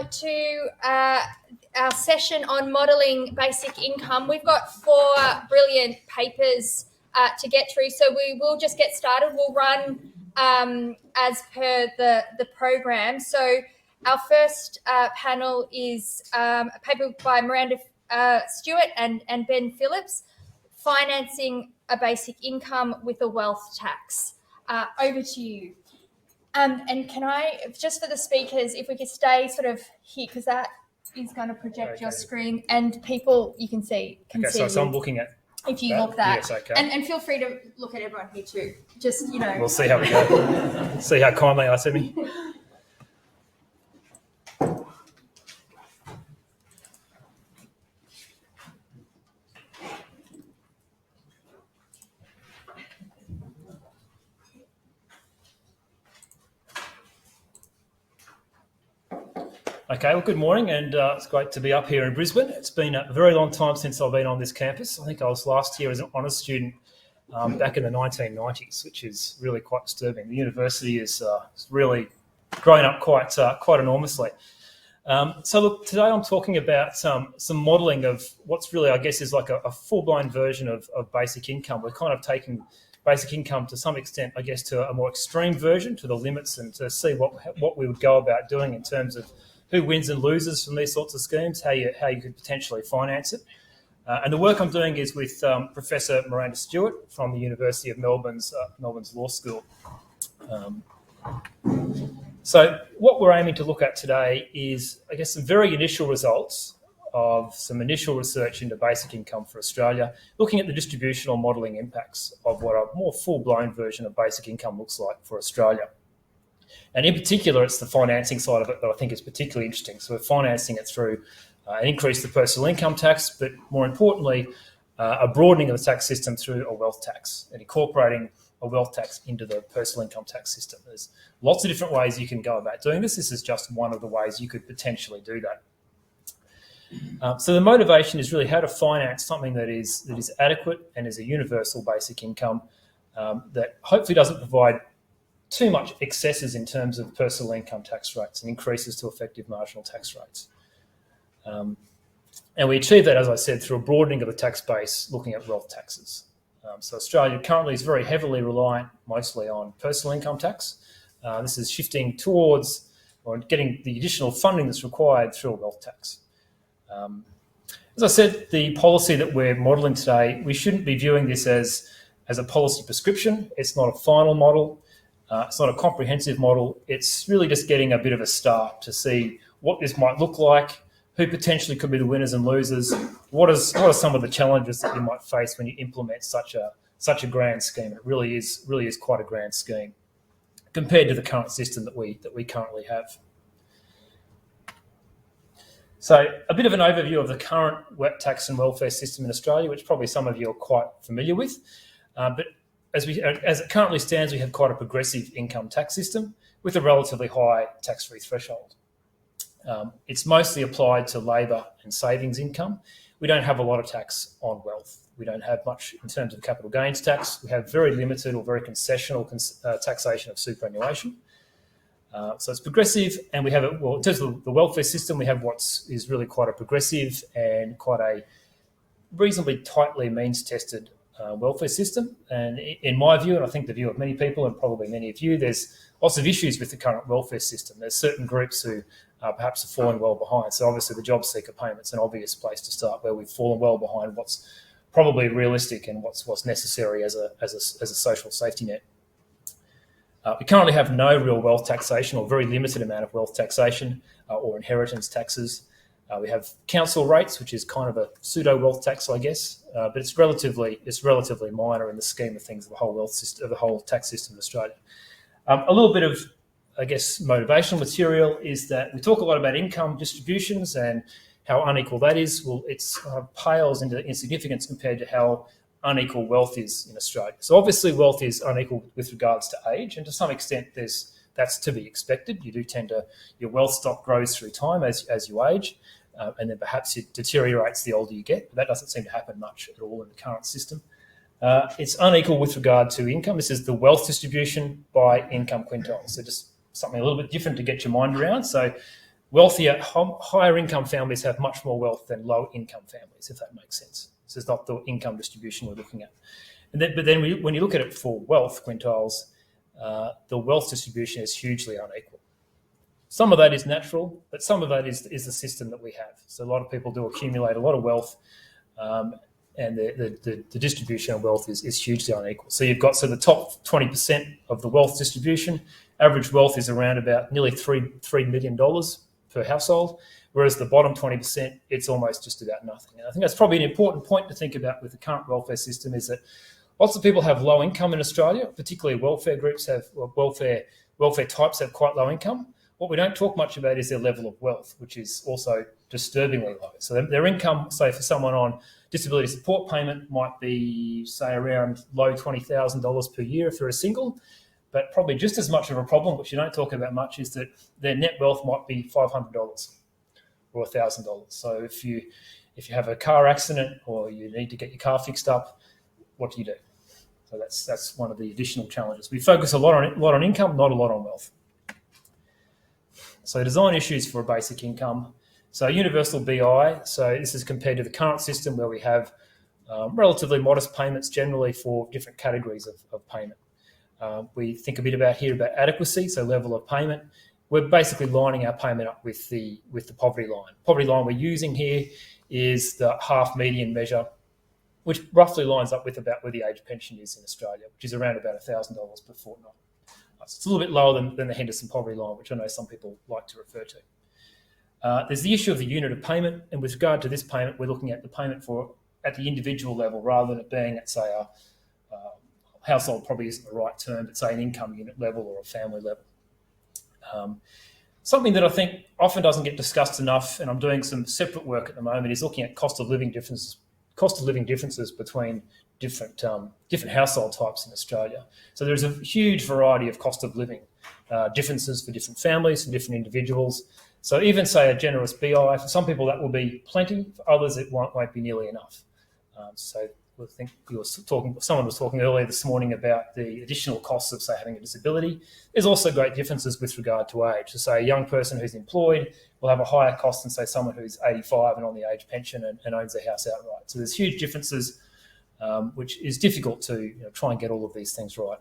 to our session on modelling basic income. We've got 4 brilliant papers to get through, so we will just get started. We'll run as per the program. So our first panel is a paper by Miranda, Stewart and Ben Phillips, Financing a Basic Income with a Wealth Tax. Over to you. And can I, just for the speakers, if we could stay sort of here, because that is going to project your screen and people you can see. So I'm looking at. If you look that. Yes, okay. And feel free to look at everyone here too. Just, We'll see how we go. See how kindly I see me. Okay, well, good morning, and it's great to be up here in Brisbane. It's been a very long time since I've been on this campus. I think I was last year as an honours student back in the 1990s, which is really quite disturbing. The university is really grown up quite enormously. So look, today I'm talking about some modelling of what's really, I guess, is like a full-blown version of basic income. We're kind of taking basic income to some extent, I guess, to a more extreme version, to the limits, and to see what we would go about doing in terms of who wins and loses from these sorts of schemes, how you could potentially finance it. And the work I'm doing is with Professor Miranda Stewart from the University of Melbourne's Law School. So what we're aiming to look at today is, I guess, some very initial results of some initial research into basic income for Australia, looking at the distributional modelling impacts of what a more full-blown version of basic income looks like for Australia. And in particular, it's the financing side of it that I think is particularly interesting. So we're financing it through an increase to personal income tax, but more importantly, a broadening of the tax system through a wealth tax and incorporating a wealth tax into the personal income tax system. There's lots of different ways you can go about doing this. This is just one of the ways you could potentially do that. So the motivation is really how to finance something that is adequate and is a universal basic income that hopefully doesn't provide too much excesses in terms of personal income tax rates and increases to effective marginal tax rates. And we achieve that, as I said, through a broadening of the tax base, looking at wealth taxes. So Australia currently is very heavily reliant mostly on personal income tax. This is shifting towards or getting the additional funding that's required through a wealth tax. As I said, the policy that we're modelling today, we shouldn't be viewing this as a policy prescription. It's not a final model. It's not a comprehensive model. It's really just getting a bit of a start to see what this might look like, who potentially could be the winners and losers, what are some of the challenges that you might face when you implement such a grand scheme. It really is quite a grand scheme compared to the current system that we currently have. So a bit of an overview of the current tax and welfare system in Australia, which probably some of you are quite familiar with, but as it currently stands, we have quite a progressive income tax system with a relatively high tax-free threshold. It's mostly applied to labour and savings income. We don't have a lot of tax on wealth. We don't have much in terms of capital gains tax. We have very limited or very concessional taxation of superannuation. So it's progressive, and we have in terms of the welfare system, we have what is really quite a progressive and quite a reasonably tightly means-tested welfare system. And in my view, and I think the view of many people and probably many of you, there's lots of issues with the current welfare system. There's certain groups who perhaps are falling well behind. So obviously the job seeker payment's an obvious place to start, where we've fallen well behind what's probably realistic and what's necessary as a social safety net. We currently have no real wealth taxation, or very limited amount of wealth taxation or inheritance taxes. We have council rates, which is kind of a pseudo wealth tax, I guess, but it's relatively minor in the scheme of things of the whole wealth system, of the whole tax system in Australia. A little bit of, I guess, motivational material is that we talk a lot about income distributions and how unequal that is. Well, it's pales into insignificance compared to how unequal wealth is in Australia. So obviously wealth is unequal with regards to age, and to some extent that's to be expected. You do tend to, your wealth stock grows through time as you age. And then perhaps it deteriorates the older you get. But that doesn't seem to happen much at all in the current system. It's unequal with regard to income. This is the wealth distribution by income quintile. So just something a little bit different to get your mind around. So higher income families have much more wealth than low income families, if that makes sense. This is not the income distribution we're looking at. But then when you look at it for wealth quintiles, the wealth distribution is hugely unequal. Some of that is natural, but some of that is the system that we have. So a lot of people do accumulate a lot of wealth, and the distribution of wealth is hugely unequal. So you've got the top 20% of the wealth distribution. Average wealth is around about nearly $3 million per household, whereas the bottom 20%, it's almost just about nothing. And I think that's probably an important point to think about with the current welfare system, is that lots of people have low income in Australia, particularly welfare groups welfare types have quite low income. What we don't talk much about is their level of wealth, which is also disturbingly low. So their income, say for someone on disability support payment, might be, say, around low $20,000 per year if they're a single. But probably just as much of a problem, which you don't talk about much, is that their net wealth might be $500 or $1,000. So if you have a car accident or you need to get your car fixed up, what do you do? So that's one of the additional challenges. We focus a lot on income, not a lot on wealth. So design issues for a basic income. So universal BI, so this is compared to the current system where we have relatively modest payments generally for different categories of payment. We think a bit about adequacy, so level of payment. We're basically lining our payment up with the poverty line. Poverty line we're using here is the half median measure, which roughly lines up with about where the age pension is in Australia, which is around about $1,000 per fortnight. So it's a little bit lower than the Henderson poverty line, which I know some people like to refer to. There's the issue of the unit of payment, and with regard to this payment, we're looking at the payment at the individual level rather than it being at, say, a household probably isn't the right term, but say an income unit level or a family level. Something that I think often doesn't get discussed enough, and I'm doing some separate work at the moment, is looking at cost of living differences between different household types in Australia. So there's a huge variety of cost of living differences for different families, for different individuals. So even, say, a generous BI, for some people that will be plenty, for others it won't be nearly enough. So I think someone was talking earlier this morning about the additional costs of, say, having a disability. There's also great differences with regard to age. So say a young person who's employed will have a higher cost than, say, someone who's 85 and on the age pension and owns their house outright. So there's huge differences, which is difficult to try and get all of these things right.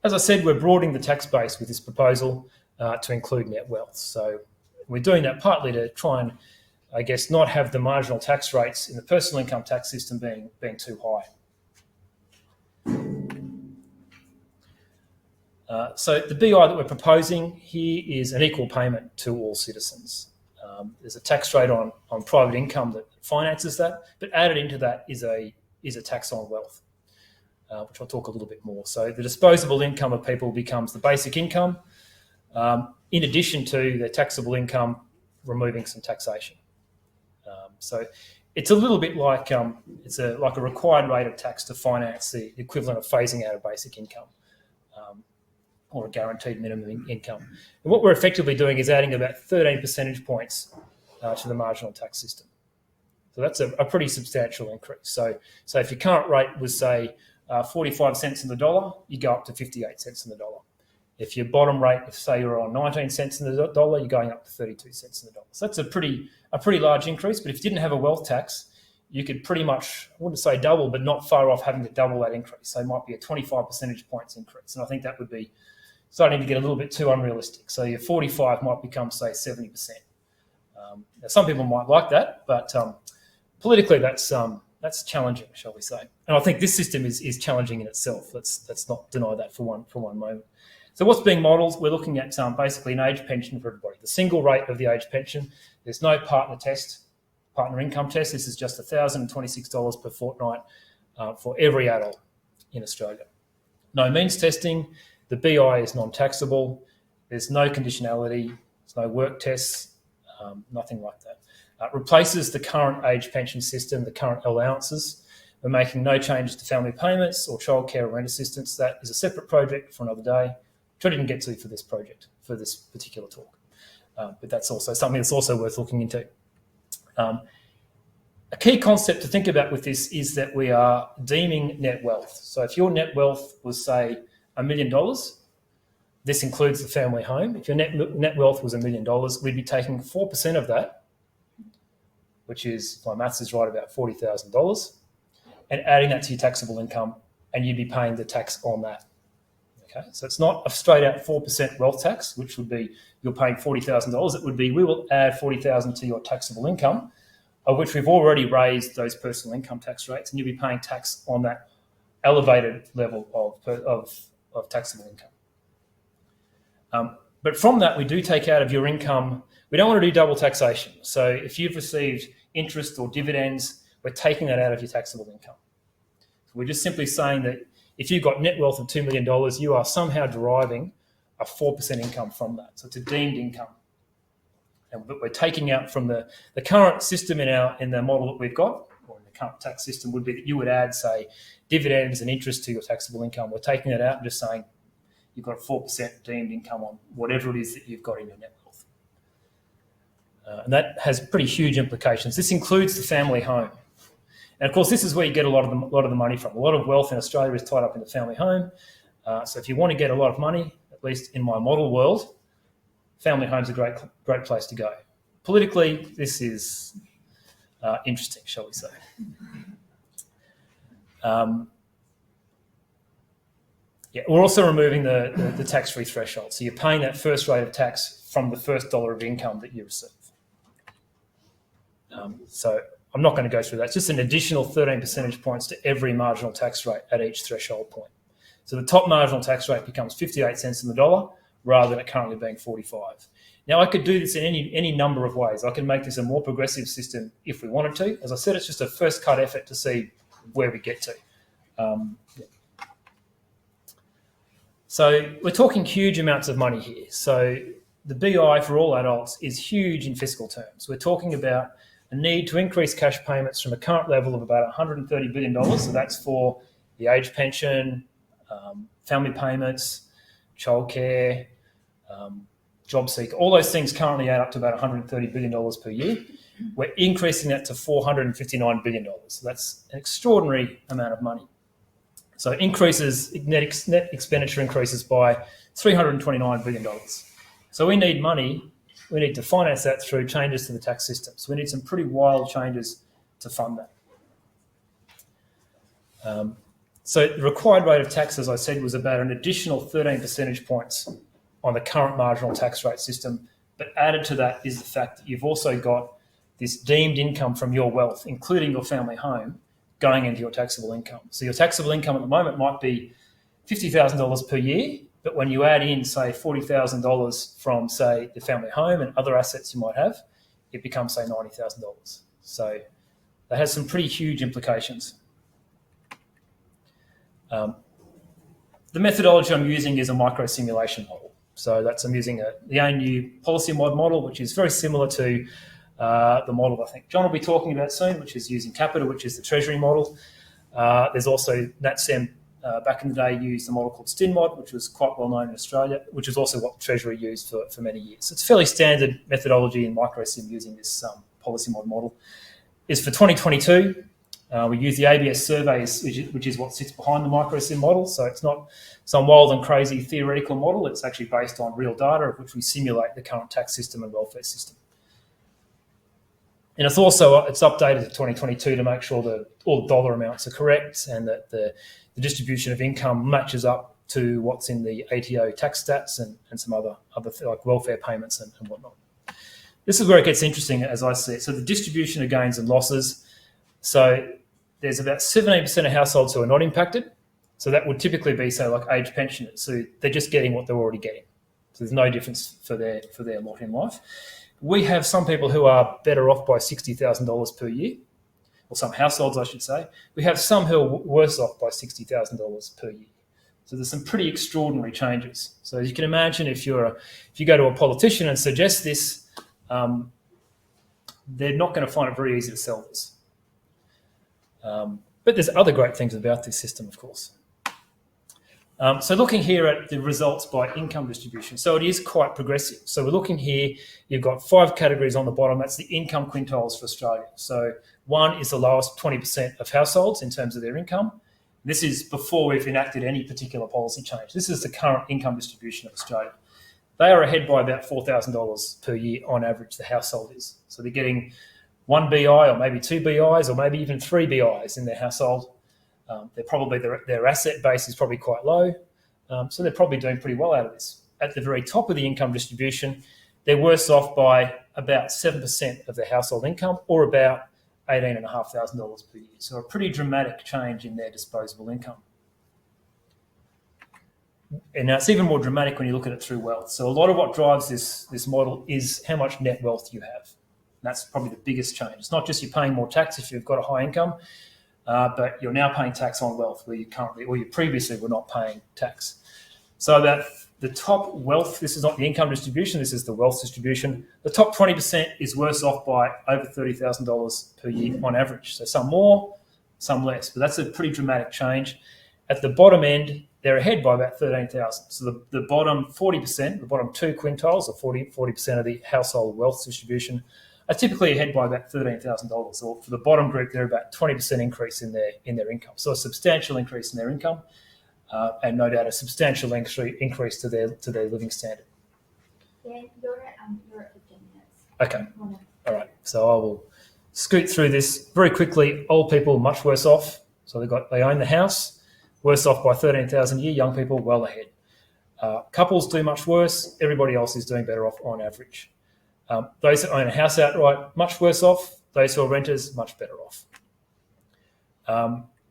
As I said, we're broadening the tax base with this proposal to include net wealth. So we're doing that partly to try and, I guess, not have the marginal tax rates in the personal income tax system being too high. So the BI that we're proposing here is an equal payment to all citizens. There's a tax rate on private income that finances that, but added into that is a tax on wealth, which I'll talk a little bit more. So the disposable income of people becomes the basic income, in addition to their taxable income, removing some taxation. So it's a little bit like like a required rate of tax to finance the equivalent of phasing out of basic income or a guaranteed minimum income. And what we're effectively doing is adding about 13 percentage points to the marginal tax system. So that's a pretty substantial increase. So if your current rate was, say, 45 cents in the dollar, you go up to 58 cents in the dollar. If your bottom rate, if say you're on 19 cents in the dollar, you're going up to 32 cents in the dollar. So that's a pretty large increase. But if you didn't have a wealth tax, you could pretty much, I wouldn't say double, but not far off having to double that increase. So it might be a 25 percentage points increase. And I think that would be starting to get a little bit too unrealistic. So your 45 might become, say, 70%. Now some people might like that, but politically that's challenging, shall we say. And I think this system is challenging in itself. Let's not deny that for one moment. So what's being modelled, we're looking at basically an age pension for everybody. The single rate of the age pension, there's no partner income test. This is just $1,026 per fortnight for every adult in Australia. No means testing. The BI is non-taxable. There's no conditionality. There's no work tests, nothing like that. Replaces the current age pension system, the current allowances. We're making no changes to family payments or childcare or rent assistance. That is a separate project for another day, which I didn't get to for this project, for this particular talk. But that's also something that's also worth looking into. A key concept to think about with this is that we are deeming net wealth. So if your net wealth was, say, $1 million, This includes the family home. If your net wealth was $1 million, we'd be taking 4% of that, which is, if my maths is right, about $40,000, and adding that to your taxable income, and you'd be paying the tax on that. Okay, so it's not a straight out 4% wealth tax, which would be you're paying $40,000. It would be we will add $40,000 to your taxable income, of which we've already raised those personal income tax rates, and you'll be paying tax on that elevated level of taxable income. But from that, we do take out of your income. We don't want to do double taxation. So if you've received interest or dividends, we're taking that out of your taxable income. So we're just simply saying that if you've got net wealth of $2 million, you are somehow deriving a 4% income from that. So it's a deemed income. But we're taking out from the current system in the model that we've got, or in the current tax system, would be that you would add, say, dividends and interest to your taxable income. We're taking that out and just saying you've got a 4% deemed income on whatever it is that you've got in your net wealth. And that has pretty huge implications. This includes the family home. And of course, this is where you get a lot of the money from. A lot of wealth in Australia is tied up in the family home. So if you want to get a lot of money, at least in my model world, family home's a great place to go. Politically, this is interesting, shall we say. We're also removing the tax-free threshold. So you're paying that first rate of tax from the first dollar of income that you receive. So I'm not going to go through that. It's just an additional 13 percentage points to every marginal tax rate at each threshold point. So the top marginal tax rate becomes 58 cents on the dollar rather than it currently being 45. Now, I could do this in any number of ways. I can make this a more progressive system if we wanted to. As I said, it's just a first cut effort to see where we get to. So we're talking huge amounts of money here. So the BI for all adults is huge in fiscal terms. We're talking about a need to increase cash payments from a current level of about $130 billion. So that's for the age pension, family payments, childcare, job seeker. All those things currently add up to about $130 billion per year. We're increasing that to $459 billion. So that's an extraordinary amount of money. So net expenditure increases by $329 billion. So we need money. We need to finance that through changes to the tax system. So we need some pretty wild changes to fund that. So the required rate of tax, as I said, was about an additional 13 percentage points on the current marginal tax rate system. But added to that is the fact that you've also got this deemed income from your wealth, including your family home, going into your taxable income. So your taxable income at the moment might be $50,000 per year, but when you add in, say, $40,000 from, say, the family home and other assets you might have, it becomes, say, $90,000. So that has some pretty huge implications. The methodology I'm using is a micro-simulation model. So I'm using the ANU policy mod model, which is very similar to the model I think John will be talking about soon, which is using Capita, which is the Treasury model. There's also NatSem back in the day used a model called StinMod, which was quite well known in Australia, which is also what Treasury used for many years. So it's fairly standard methodology in microsim using this policy mod model. Is for 2022. We use the ABS surveys, which is what sits behind the microsim model. So it's not some wild and crazy theoretical model. It's actually based on real data, of which we simulate the current tax system and welfare system. And it's updated to 2022 to make sure that all the dollar amounts are correct and that the distribution of income matches up to what's in the ATO tax stats and some other like welfare payments and whatnot. This is where it gets interesting, as I see it. So the distribution of gains and losses. So there's about 17% of households who are not impacted. So that would typically be, say, like age pensioners. So they're just getting what they're already getting. So there's no difference for their lot in life. We have some people who are better off by $60,000 per year, or some households, I should say. We have some who are worse off by $60,000 per year. So there's some pretty extraordinary changes. So as you can imagine, if you go to a politician and suggest this, they're not going to find it very easy to sell this. But there's other great things about this system, of course. So looking here at the results by income distribution. So it is quite progressive. So we're looking here, you've got 5 categories on the bottom. That's the income quintiles for Australia. So 1 is the lowest 20% of households in terms of their income. This is before we've enacted any particular policy change. This is the current income distribution of Australia. They are ahead by about $4,000 per year on average, the household is. So they're getting one BI or maybe two BIs or maybe even three BIs in their household. Their asset base is probably quite low. So they're probably doing pretty well out of this. At the very top of the income distribution, they're worse off by about 7% of their household income, or about $18,500 per year. So a pretty dramatic change in their disposable income. And now it's even more dramatic when you look at it through wealth. So a lot of what drives this model is how much net wealth you have. And that's probably the biggest change. It's not just you're paying more tax if you've got a high income, but you're now paying tax on wealth where you currently, or you previously were not paying tax. So about the top wealth, this is not the income distribution, this is the wealth distribution. The top 20% is worse off by over $30,000 per year on average. So some more, some less, but that's a pretty dramatic change. At the bottom end, they're ahead by about 13,000. So the bottom 40%, the bottom two quintiles, or 40% of the household wealth distribution, are typically ahead by about $13,000. Or for the bottom group, they're about 20% increase in their income. So a substantial increase in their income. And no doubt a substantial increase to their living standard. Yeah, you're at 15 minutes. Okay. All right. So I will scoot through this very quickly. Old people much worse off. So they own the house, worse off by 13,000 a year. Young people well ahead. Couples do much worse. Everybody else is doing better off on average. Those that own a house outright much worse off. Those who are renters much better off.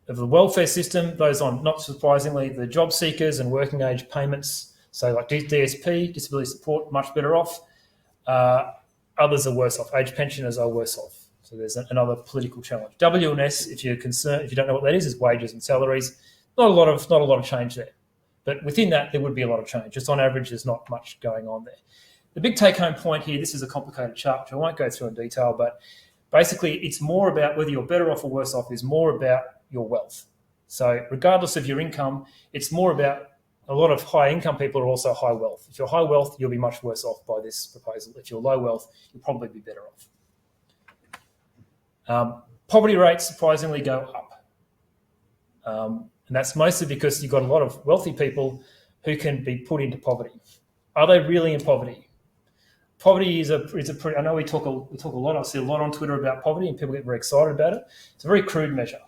Of the welfare system, those on, not surprisingly, the job seekers and working age payments, so like DSP, disability support, much better off. Others are worse off. Age pensioners are worse off. So there's another political challenge. WNS, if you're concerned, if you don't know what that is wages and salaries. Not a lot of change there. But within that, there would be a lot of change. Just on average, there's not much going on there. The big take-home point here, this is a complicated chart, which I won't go through in detail, but basically it's more about whether you're better off or worse off is more about your wealth. So regardless of your income, it's more about a lot of high income people are also high wealth. If you're high wealth, you'll be much worse off by this proposal. If you're low wealth, you'll probably be better off. Poverty rates surprisingly go up. And that's mostly because you've got a lot of wealthy people who can be put into poverty. Are they really in poverty? Poverty is a pretty, I know we talk a lot, I see a lot on Twitter about poverty and people get very excited about it. It's a very crude measure.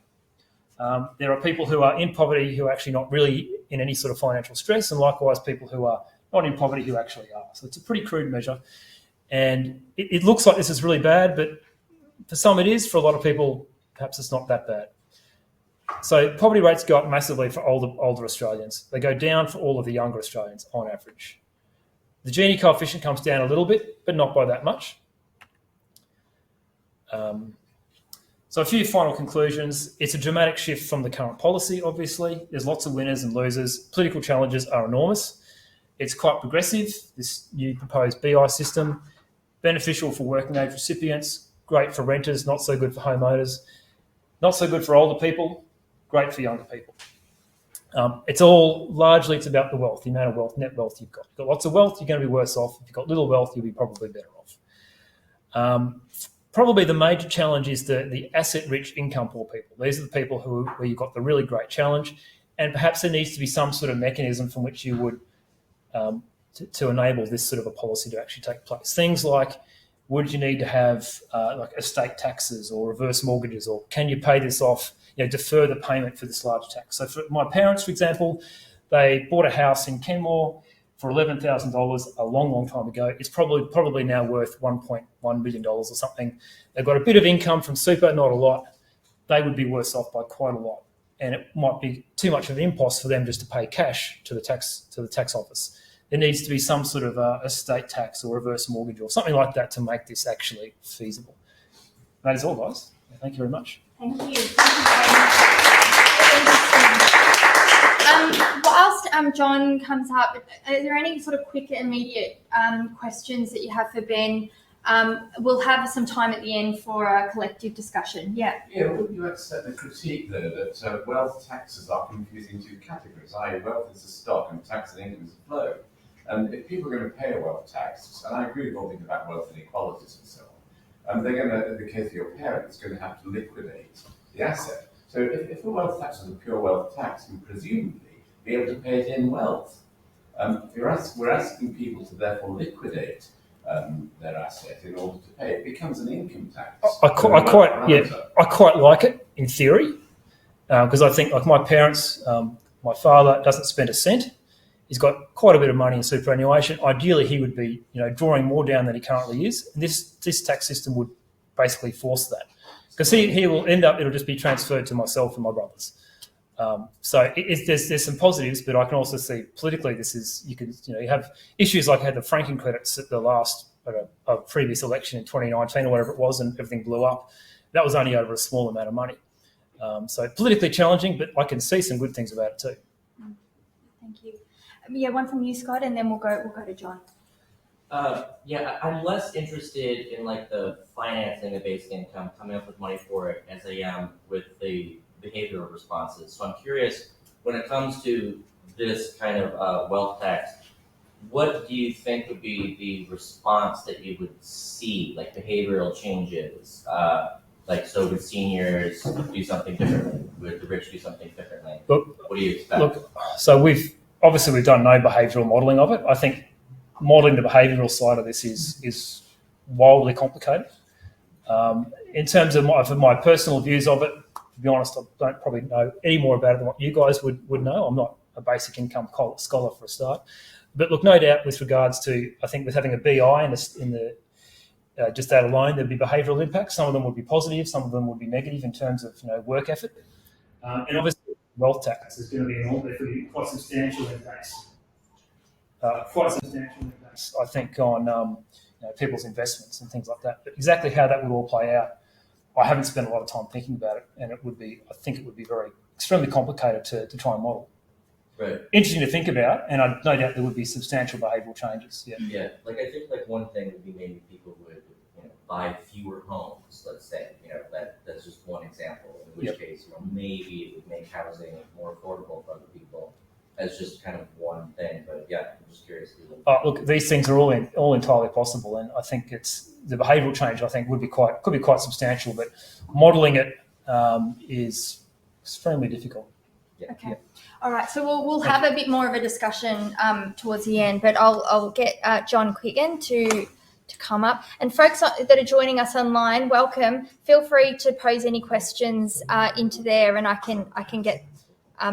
There are people who are in poverty who are actually not really in any sort of financial stress, and likewise people who are not in poverty who actually are. So it's a pretty crude measure. And it looks like this is really bad, but for some it is. For a lot of people, perhaps it's not that bad. So poverty rates go up massively for older Australians. They go down for all of the younger Australians on average. The Gini coefficient comes down a little bit, but not by that much. So a few final conclusions. It's a dramatic shift from the current policy, obviously. There's lots of winners and losers. Political challenges are enormous. It's quite progressive, this new proposed BI system. Beneficial for working age recipients, great for renters, not so good for homeowners. Not so good for older people, great for younger people. It's about the wealth, the amount of wealth, net wealth you've got. You've got lots of wealth, you're going to be worse off. If you've got little wealth, you'll be probably better off. Probably the major challenge is the asset-rich income poor people. These are the people where you've got the really great challenge, and perhaps there needs to be some sort of mechanism from which you would to enable this sort of a policy to actually take place. Things like, would you need to have like estate taxes or reverse mortgages, or can you pay this off, defer the payment for this large tax? So for my parents, for example, they bought a house in Kenmore for $11,000 a long, long time ago. It's probably now worth $1.1 billion or something. They've got a bit of income from super, not a lot. They would be worse off by quite a lot. And it might be too much of an impost for them just to pay cash to the tax office. There needs to be some sort of estate tax or reverse mortgage or something like that to make this actually feasible. That is all, guys. Thank you very much. Thank you. Whilst John comes up, are there any sort of quick, immediate questions that you have for Ben? We'll have some time at the end for a collective discussion. Yeah. Yeah, would you accept the critique, though, that wealth taxes are confusing two categories, i.e. wealth is a stock and tax and income is a flow. And if people are going to pay a wealth tax, and I agree with all things about wealth inequalities and so on, they're going to, in the case of your parents, going to have to liquidate the asset. So if a wealth tax was a pure wealth tax, you'd presumably be able to pay it in wealth. We're asking people to therefore liquidate their asset in order to pay. It becomes an income tax. I quite like it in theory, because I think, like my parents, my father doesn't spend a cent. He's got quite a bit of money in superannuation. Ideally, he would be, drawing more down than he currently is. And this tax system would basically force that, because he will end up. It'll just be transferred to myself and my brothers. So there's some positives, but I can also see politically you have issues like I had the franking credits at a previous election in 2019 or whatever it was, and everything blew up. That was only over a small amount of money. So politically challenging, but I can see some good things about it too. Thank you. Yeah, one from you, Scott, and then we'll go to John. I'm less interested in like the financing of basic income, coming up with money for it, as I am with the behavioral responses. So I'm curious, when it comes to this kind of wealth tax, what do you think would be the response that you would see, like behavioral changes? So would seniors do something differently? Would the rich do something differently? What do you expect? So we've done no behavioural modelling of it. I think modelling the behavioural side of this is wildly complicated. In terms of my personal views of it, to be honest, I don't probably know any more about it than what you guys would know. I'm not a basic income scholar for a start. But look, no doubt with regards to, I think with having a BI in the just that alone, there'd be behavioural impacts. Some of them would be positive, some of them would be negative in terms of work effort. And obviously wealth tax is going to be quite substantial impacts. I think, on people's investments and things like that. But exactly how that would all play out, I haven't spent a lot of time thinking about it, and I think it would be extremely complicated to try and model. Right. Interesting to think about, and I no doubt there would be substantial behavioural changes. Yeah. I think one thing would be maybe people would buy fewer homes. Let's say that's just one example. In which case maybe it would make housing more affordable for other people. As just kind of one thing, but I'm just curious. Look, these things are all entirely possible, and I think the behavioural change. I think could be quite substantial, but modelling it is extremely difficult. Yeah. Okay. All right. So we'll have a bit more of a discussion towards the end, but I'll get John Quiggin to come up. And folks that are joining us online, welcome. Feel free to pose any questions into there, and I can get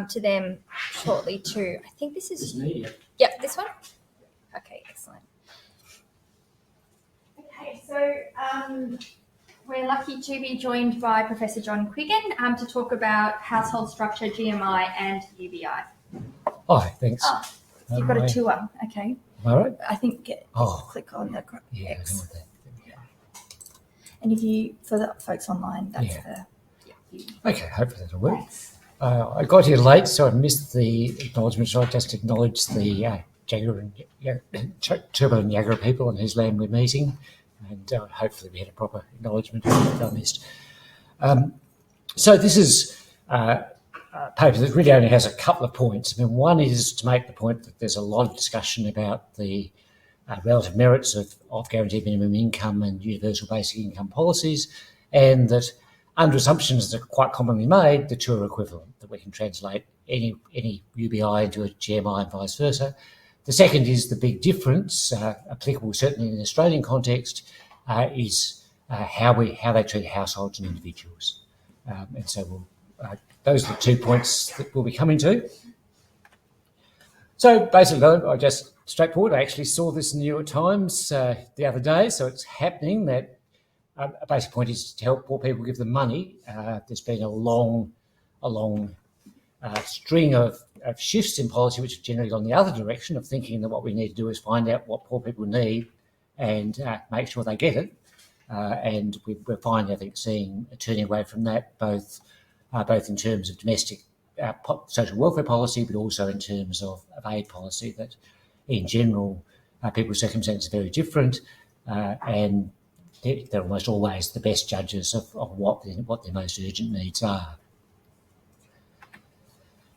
to them shortly too. I think this is me. Yep, this one. Okay, excellent. Okay, so we're lucky to be joined by Professor John Quiggin to talk about household structure, GMI, and UBI. Hi, thanks. So you've got a tour. Okay. All right. I think click on the X. I want that. And if you, for the folks online, that's Okay, hopefully that'll work. Thanks. I got here late, so I missed the acknowledgement. So I just acknowledge the Turbo and Yagara people on whose land we're meeting, and hopefully we had a proper acknowledgement if I missed. So this is a paper that really only has a couple of points. I mean, one is to make the point that there's a lot of discussion about the relative merits of guaranteed minimum income and universal basic income policies, and that under assumptions that are quite commonly made, the two are equivalent, that we can translate any UBI into a GMI and vice versa. The second is the big difference, applicable certainly in the Australian context, is how they treat households and individuals. And so those are the 2 points that we'll be coming to. So basically, I just straightforward, I actually saw this in the New York Times the other day, so it's happening that a basic point is to help poor people, give them money. There's been a long string of shifts in policy which have generally gone the other direction of thinking that what we need to do is find out what poor people need and make sure they get it. And we're finally, I think, seeing a turning away from that, both in terms of domestic social welfare policy, but also in terms of aid policy, that in general, people's circumstances are very different, and they're almost always the best judges of what their most urgent needs are.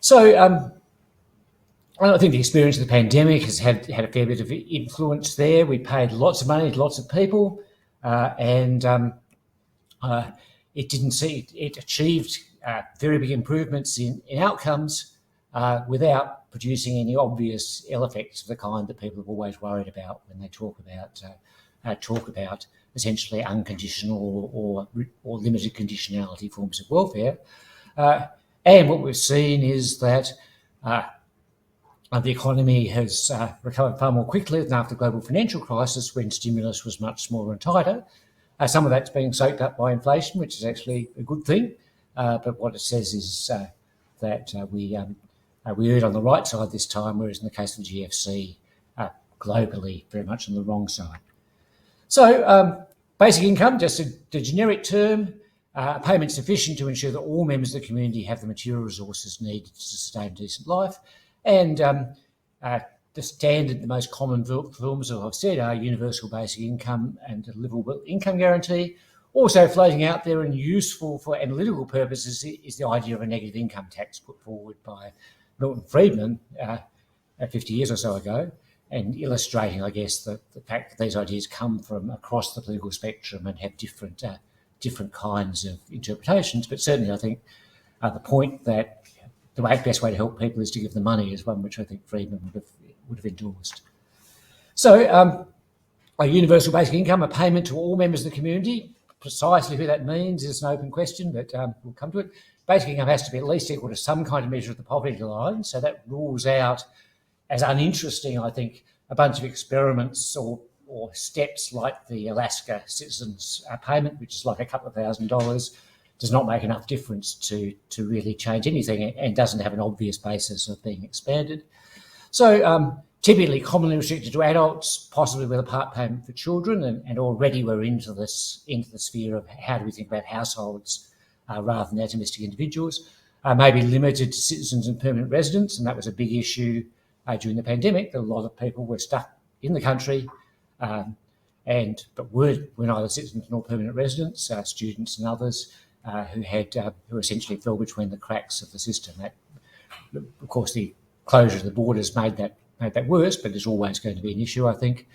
So I think the experience of the pandemic has had a fair bit of influence there. We paid lots of money to lots of people, and it achieved very big improvements in outcomes without producing any obvious ill effects of the kind that people have always worried about when they talk about essentially unconditional or limited conditionality forms of welfare. And what we've seen is that the economy has recovered far more quickly than after the global financial crisis, when stimulus was much smaller and tighter. Some of that's being soaked up by inflation, which is actually a good thing. But what it says is that we erred on the right side this time, whereas in the case of the GFC, globally, very much on the wrong side. So basic income, just the generic term, a payment sufficient to ensure that all members of the community have the material resources needed to sustain a decent life. And the standard, the most common forms, as I've said, are universal basic income and a livable income guarantee. Also floating out there and useful for analytical purposes is the idea of a negative income tax put forward by Milton Friedman 50 years or so ago, and illustrating, I guess, the fact that these ideas come from across the political spectrum and have different kinds of interpretations. But certainly I think the point that the best way to help people is to give them money is one which I think Friedman would have endorsed. So a universal basic income, a payment to all members of the community. Precisely who that means is an open question, but we'll come to it. Basic income has to be at least equal to some kind of measure of the poverty line, so that rules out as uninteresting, I think, a bunch of experiments or steps like the Alaska Citizens Payment, which is like a couple of $1,000, does not make enough difference to really change anything and doesn't have an obvious basis of being expanded. So typically commonly restricted to adults, possibly with a part payment for children, and already we're into the sphere of how do we think about households rather than atomistic individuals. Maybe limited to citizens and permanent residents, and that was a big issue during the pandemic, that a lot of people were stuck in the country but were neither citizens nor permanent residents, students and others who essentially fell between the cracks of the system. That, of course, the closure of the borders made that worse, but it's always going to be an issue, I think.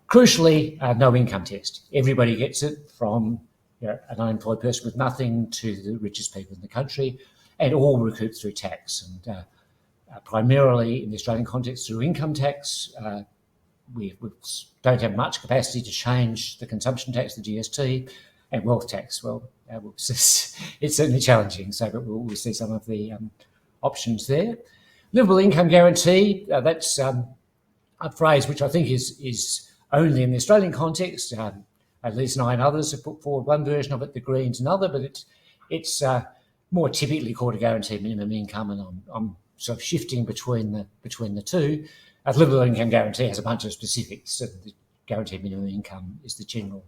Crucially, no income test. Everybody gets it, from an unemployed person with nothing to the richest people in the country, and all recouped through tax. And primarily in the Australian context through income tax. We don't have much capacity to change the consumption tax, the GST, and wealth tax. Well, it's certainly challenging, so but we'll see some of the options there. Livable income guarantee, that's a phrase which I think is only in the Australian context. Elise and I and others have put forward one version of it, the Greens another, but it's more typically called a guaranteed minimum income, and I'm sort of shifting between the two. A livable income guarantee has a bunch of specifics. So the guaranteed minimum income is the general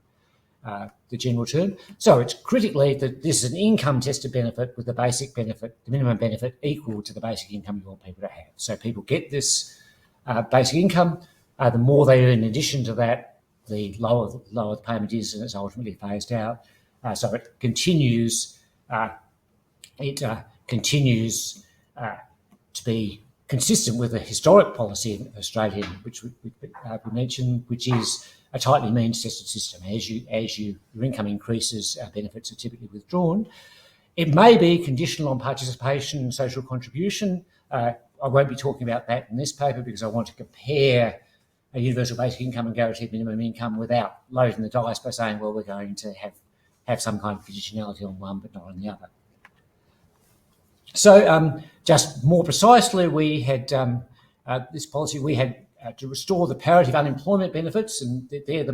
term. So it's critically that this is an income tested benefit with the basic benefit, the minimum benefit, equal to the basic income you want people to have. So people get this basic income. The more they earn in addition to that, the lower the payment is, and it's ultimately phased out. So it continues. To be consistent with the historic policy in Australia, which we mentioned, which is a tightly means-tested system. As your income increases, benefits are typically withdrawn. It may be conditional on participation and social contribution. I won't be talking about that in this paper because I want to compare a universal basic income and guaranteed minimum income without loading the dice by saying, well, we're going to have some kind of conditionality on one but not on the other. So just more precisely, we had this policy, we had to restore the parity of unemployment benefits, and they're the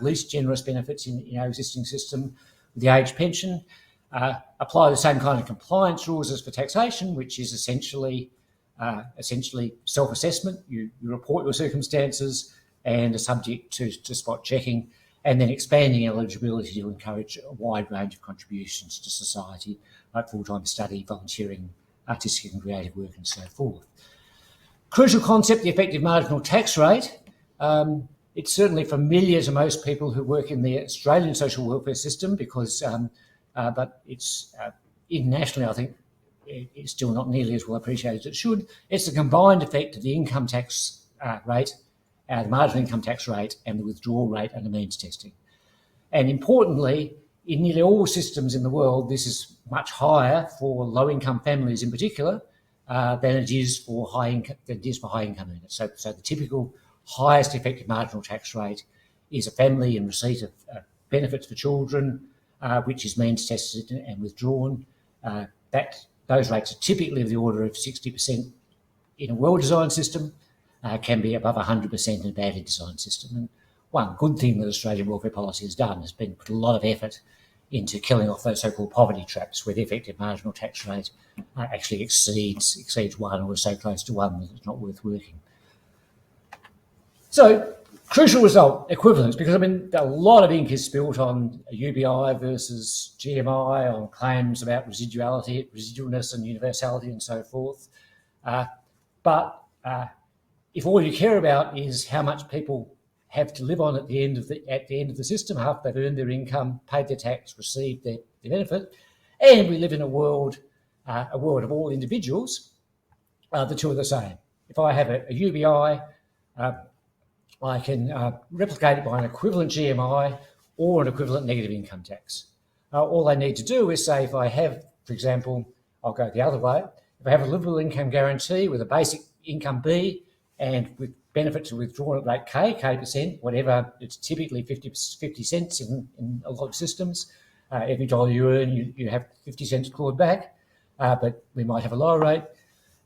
least generous benefits in our existing system with the age pension. Apply the same kind of compliance rules as for taxation, which is essentially self-assessment. You report your circumstances and are subject to spot checking, and then expanding eligibility to encourage a wide range of contributions to society, like full-time study, volunteering, artistic and creative work, and so forth. Crucial concept, the effective marginal tax rate. It's certainly familiar to most people who work in the Australian social welfare system because, but it's internationally, I think, it's still not nearly as well appreciated as it should. It's the combined effect of the income tax rate, the marginal income tax rate, and the withdrawal rate under means testing. And importantly, in nearly all systems in the world, this is much higher for low-income families in particular than it is for high-income earners. So the typical highest effective marginal tax rate is a family in receipt of benefits for children, which is means tested and withdrawn. Those rates are typically of the order of 60% in a well-designed system, can be above 100% in a badly designed system. And one good thing that Australian welfare policy has done has been put a lot of effort into killing off those so-called poverty traps, where the effective marginal tax rate actually exceeds one, or is so close to one that it's not worth working. So, crucial result, equivalence, because I mean a lot of ink is spilt on UBI versus GMI, on claims about residualness and universality and so forth. But if all you care about is how much people have to live on at the end of the system, after they've earned their income, paid their tax, received their benefit, and we live in a world of all individuals, the two are the same. If I have a UBI, I can replicate it by an equivalent GMI or an equivalent negative income tax. All I need to do is say, if I have, for example, I'll go the other way, if I have a livable income guarantee with a basic income B and with benefits withdrawn at rate K percent, whatever, it's typically 50 cents in a lot of systems. Every dollar you earn, you have 50 cents clawed back, but we might have a lower rate.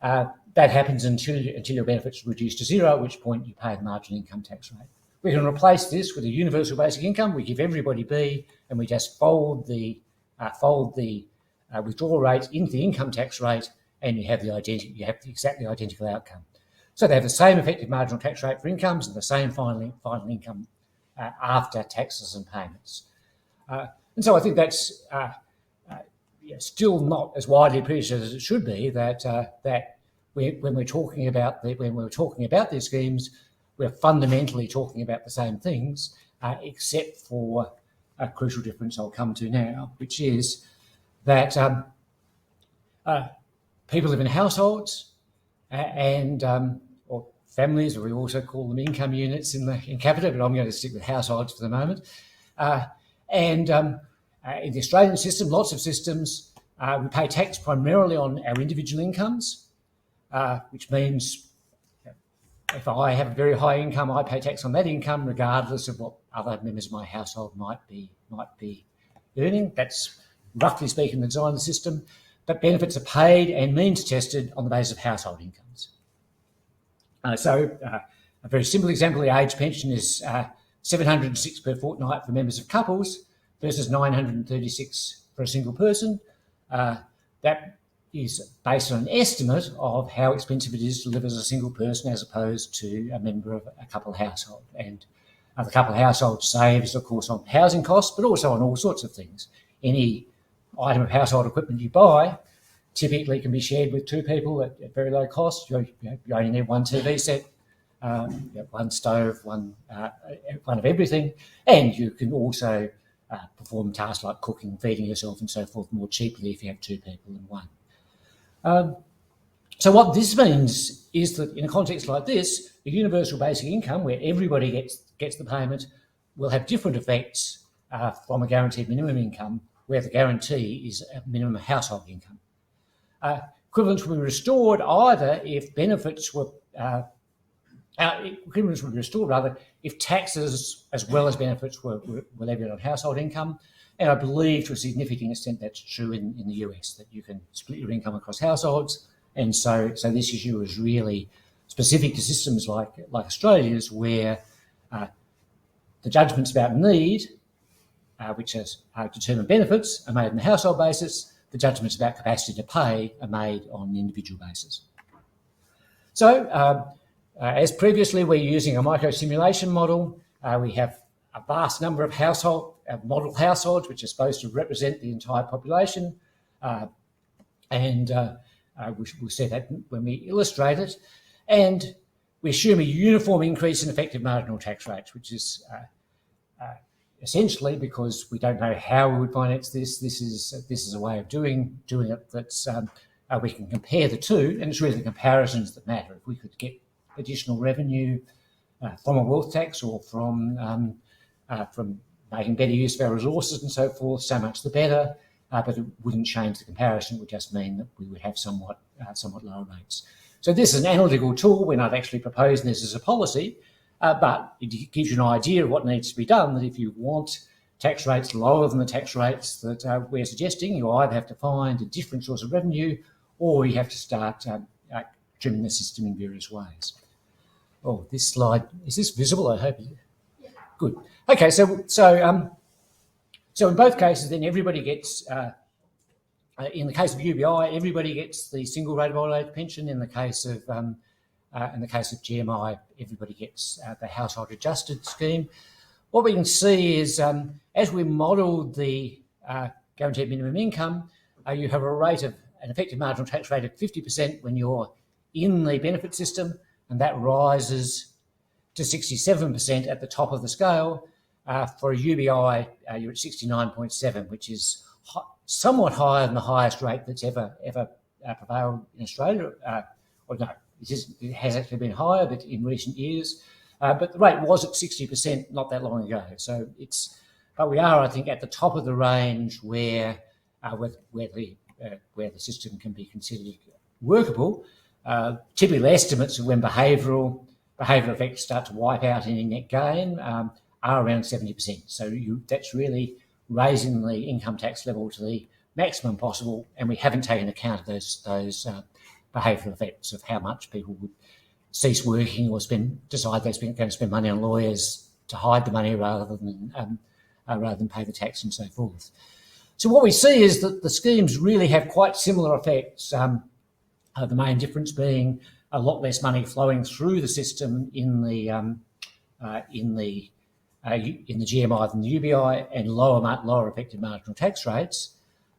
That happens until your benefits reduce to zero, at which point you pay the marginal income tax rate. We can replace this with a universal basic income. We give everybody B, and we just fold the withdrawal rate into the income tax rate, and you have the exactly identical outcome. So they have the same effective marginal tax rate for incomes and the same final income after taxes and payments. And so I think that's still not as widely appreciated as it should be. That when we're talking about these schemes, we're fundamentally talking about the same things, except for a crucial difference I'll come to now, which is that people live in households or families, or we also call them income units in capita, but I'm going to stick with households for the moment. In the Australian system, lots of systems, we pay tax primarily on our individual incomes, which means if I have a very high income, I pay tax on that income regardless of what other members of my household might be earning. That's roughly speaking the design of the system. But benefits are paid and means tested on the basis of household incomes. A very simple example, the age pension is 706 per fortnight for members of couples versus 936 for a single person. That is based on an estimate of how expensive it is to live as a single person as opposed to a member of a couple household. And the couple household saves, of course, on housing costs, but also on all sorts of things. Any item of household equipment you buy typically can be shared with two people at very low cost. You only need one TV set, one stove, one of everything, and you can also perform tasks like cooking, feeding yourself and so forth more cheaply if you have two people than one. So what this means is that in a context like this, the universal basic income, where everybody gets the payment, will have different effects from a guaranteed minimum income, where the guarantee is a minimum household income. Equivalence will be restored either if benefits were equivalence will be restored rather if taxes as well as benefits were levied on household income. And I believe to a significant extent that's true in the US, that you can split your income across households. And so this issue is really specific to systems like Australia's, where the judgments about need, which determine benefits, are made on a household basis. The judgments about capacity to pay are made on an individual basis. So, as previously, we're using a micro-simulation model. We have a vast number of model households, which are supposed to represent the entire population. We'll see that when we illustrate it. And we assume a uniform increase in effective marginal tax rates, which is essentially because we don't know how we would finance this. This is a way of doing it that's we can compare the two, and it's really the comparisons that matter. If we could get additional revenue from a wealth tax or from making better use of our resources and so forth, so much the better. But it wouldn't change the comparison. It would just mean that we would have somewhat lower rates. So this is an analytical tool. We're not actually proposing this as a policy, but it gives you an idea of what needs to be done, that if you want tax rates lower than the tax rates that we're suggesting, you either have to find a different source of revenue or you have to start trimming the system in various ways. Oh, this slide, is this visible? I hope. Yeah. Good. Okay, so in both cases, then everybody gets, in the case of UBI, everybody gets the single rate of old age pension. In the case of GMI, everybody gets the household adjusted scheme. What we can see is, as we modelled the guaranteed minimum income, you have an effective marginal tax rate of 50% when you're in the benefit system, and that rises to 67% at the top of the scale. For a UBI, you're at 69.7, which is somewhat higher than the highest rate that's ever prevailed in Australia. Or no, it has actually been higher, but in recent years. But the rate was at 60% not that long ago. So but we are, I think, at the top of the range where the system can be considered workable. Typical estimates of when behavioural effects start to wipe out any net gain are around 70%. So that's really raising the income tax level to the maximum possible, and we haven't taken account of those behavioural effects of how much people would cease working or decide they're going to spend money on lawyers to hide the money rather than pay the tax and so forth. So what we see is that the schemes really have quite similar effects. The main difference being a lot less money flowing through the system in the GMI than the UBI, and lower effective marginal tax rates.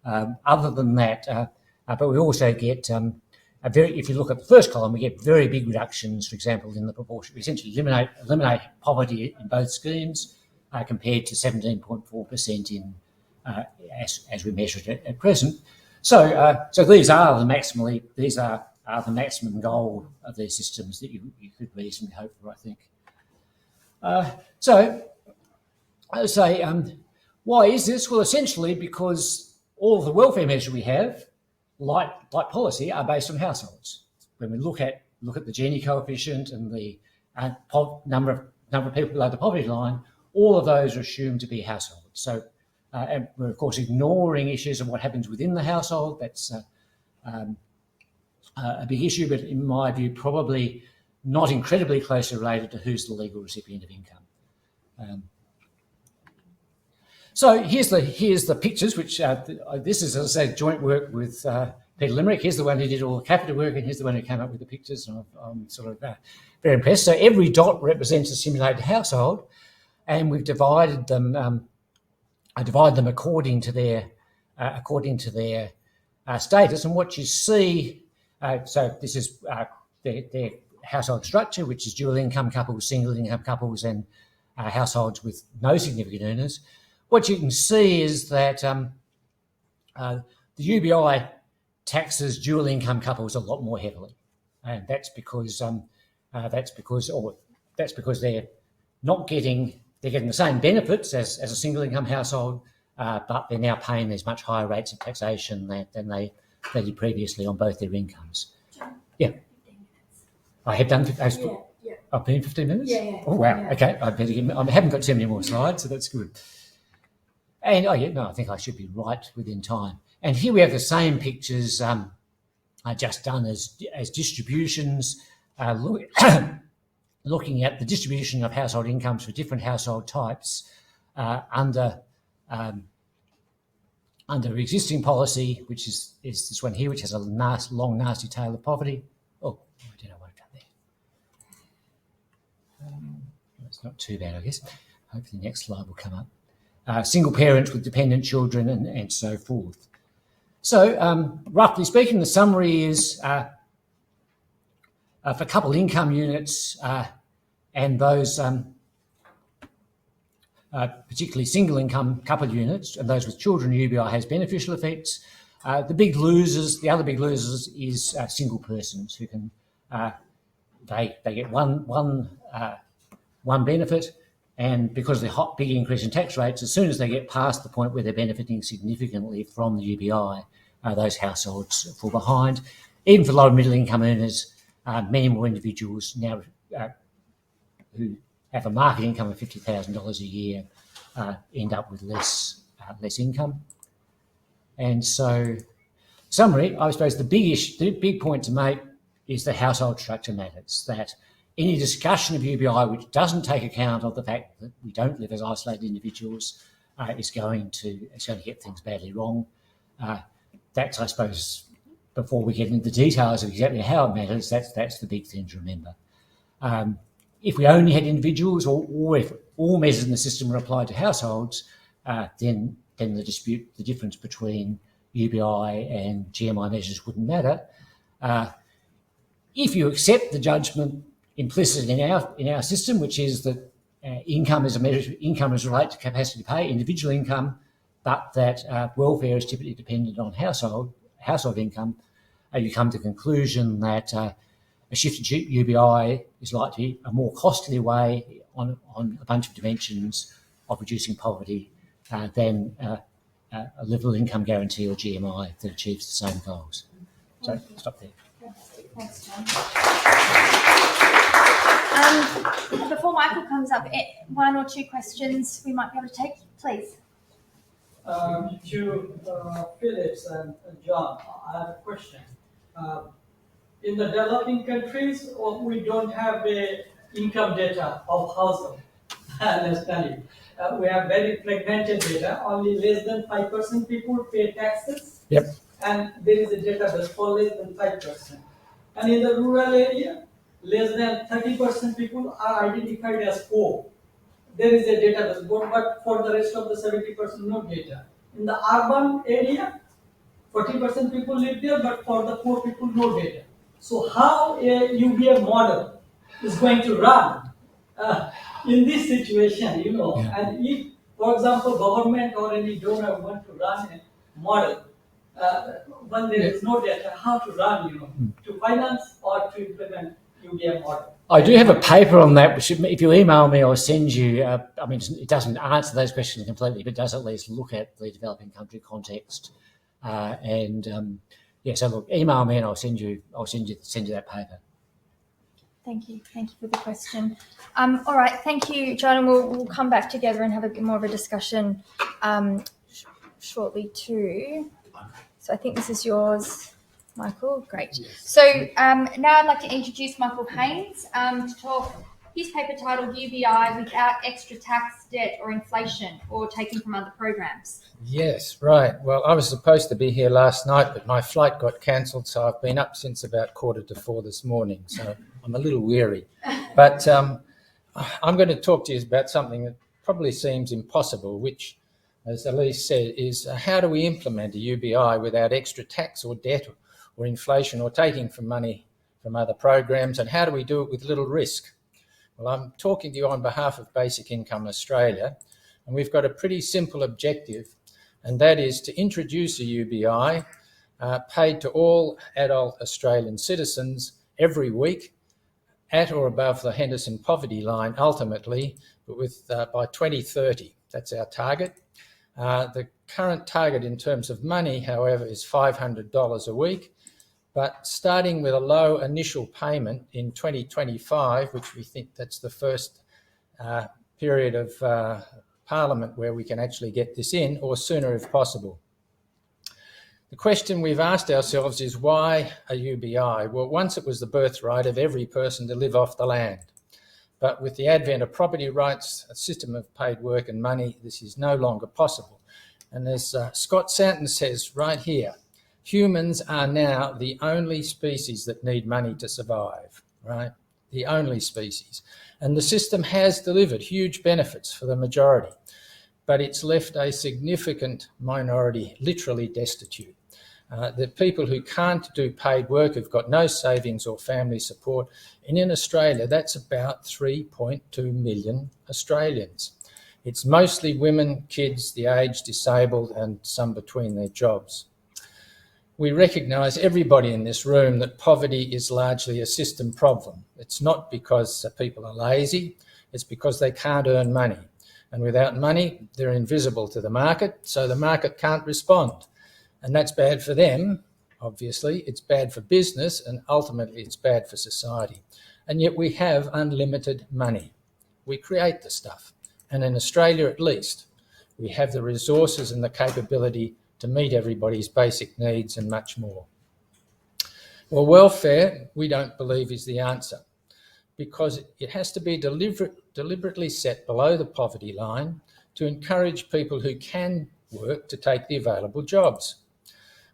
Other than that, but we also get if you look at the first column, we get very big reductions. For example, in the proportion, we essentially eliminate poverty in both schemes compared to 17.4% in as we measure it at present. So these are the maximum goal of these systems that you could reasonably hope for, I think. So I would say, why is this? Well, essentially because all of the welfare measures we have, like policy, are based on households. When we look at the Gini coefficient and the number of people below the poverty line, all of those are assumed to be households. So, and we're of course ignoring issues of what happens within the household. That's a big issue, but in my view, probably not incredibly closely related to who's the legal recipient of income. So here's the pictures, which this is, as I say, joint work with Peter Limerick. Here's the one who did all the capita work, and here's the one who came up with the pictures. And I'm sort of very impressed. So every dot represents a simulated household, and we've divided them. I divide them according to their status. And what you see, so this is their household structure, which is dual income couples, single income couples, and households with no significant earners. What you can see is that the UBI taxes dual income couples a lot more heavily, and that's because they're getting the same benefits as a single income household, but they're now paying these much higher rates of taxation than they did previously on both their incomes. Yeah, I have done. I've been 15 minutes. Yeah. Oh wow. Yeah. Okay, I haven't got too many more slides, so that's good. And I think I should be right within time. And here we have the same pictures just done as distributions, looking at the distribution of household incomes for different household types under existing policy, which is this one here, which has a long, nasty tail of poverty. Oh, I don't know what I've done there. It's not too bad, I guess. Hopefully the next slide will come up. Single parents with dependent children and so forth. So roughly speaking, the summary is for couple income units and those particularly single income couple units and those with children, UBI has beneficial effects. The other big losers is single persons who can they get one benefit, And because of the big increase in tax rates, as soon as they get past the point where they're benefiting significantly from the UBI, those households fall behind. Even for low and middle income earners, many more individuals now who have a market income of $50,000 a year end up with less income. And so, summary, I suppose the big point to make is the household structure matters, that any discussion of UBI which doesn't take account of the fact that we don't live as isolated individuals is going to get things badly wrong. That's, I suppose, before we get into the details of exactly how it matters, that's the big thing to remember. If we only had individuals, or if all measures in the system were applied to households, then the difference between UBI and GMI measures wouldn't matter. If you accept the judgment implicit in our system, which is that income is a measure, income is related to capacity to pay, individual income, but that welfare is typically dependent on household income, you come to the conclusion that a shift to UBI is likely to be a more costly way on a bunch of dimensions of reducing poverty than a livable income guarantee or GMI that achieves the same goals. So stop there. Thanks, John. Before Michael comes up, one or two questions we might be able to take, please. To Phillips and John, I have a question. In the developing countries, we don't have the income data of household. I understand it. We have very fragmented data. Only less than 5% people pay taxes. Yep. And there is a database for less than 5%. And in the rural area, less than 30% people are identified as poor. There is a database, but for the rest of the 70%, no data. In the urban area, 40% people live there, but for the poor people, no data. So how a UBI model is going to run in this situation, Yeah. And if, for example, government or any donor want to run a model, when there is no data, how to run, to finance or to implement UBI model. I do have a paper on that, which if you email me, I'll send you. It doesn't answer those questions completely, but does at least look at the developing country context. So look, email me and I'll send you that paper. Thank you for the question. All right, thank you, John, and we'll come back together and have a bit more of a discussion shortly too. So I think this is yours, Michael. Great. So now I'd like to introduce Michael Haines to talk his paper titled UBI Without Extra Tax, Debt or Inflation, or Taken from Other Programs. Yes, right. Well, I was supposed to be here last night, but my flight got cancelled, so I've been up since about 3:45 this morning, so I'm a little weary. But I'm going to talk to you about something that probably seems impossible, which, as Elise said, is how do we implement a UBI without extra tax or debt or inflation or taking from money from other programs, and how do we do it with little risk? Well, I'm talking to you on behalf of Basic Income Australia, and we've got a pretty simple objective, and that is to introduce a UBI paid to all adult Australian citizens every week at or above the Henderson poverty line ultimately, but by 2030. That's our target. The current target in terms of money, however, is $500 a week, but starting with a low initial payment in 2025, which we think that's the first period of Parliament where we can actually get this in, or sooner if possible. The question we've asked ourselves is why a UBI? Well, once it was the birthright of every person to live off the land. But with the advent of property rights, a system of paid work and money, this is no longer possible. And as Scott Santon says right here, humans are now the only species that need money to survive, right? The only species. And the system has delivered huge benefits for the majority, but it's left a significant minority literally destitute. The people who can't do paid work have got no savings or family support. And in Australia, that's about 3.2 million Australians. It's mostly women, kids, the aged, disabled, and some between their jobs. We recognise, everybody in this room, that poverty is largely a system problem. It's not because people are lazy. it's because they can't earn money. And without money, they're invisible to the market, so the market can't respond. And that's bad for them, obviously. It's bad for business, and ultimately it's bad for society. And yet we have unlimited money. We create the stuff. And in Australia, at least, we have the resources and the capability to meet everybody's basic needs and much more. Well, welfare, we don't believe, is the answer, because it has to be deliberately set below the poverty line to encourage people who can work to take the available jobs.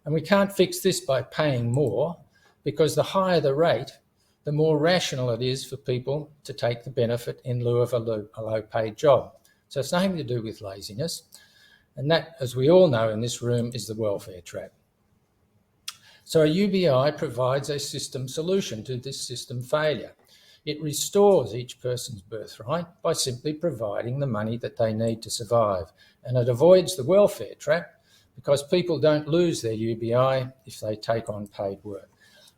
And we can't fix this by paying more, because the higher the rate, the more rational it is for people to take the benefit in lieu of a low-paid job. So it's nothing to do with laziness. And that, as we all know in this room, is the welfare trap. So a UBI provides a system solution to this system failure. It restores each person's birthright by simply providing the money that they need to survive. And it avoids the welfare trap, because people don't lose their UBI if they take on paid work.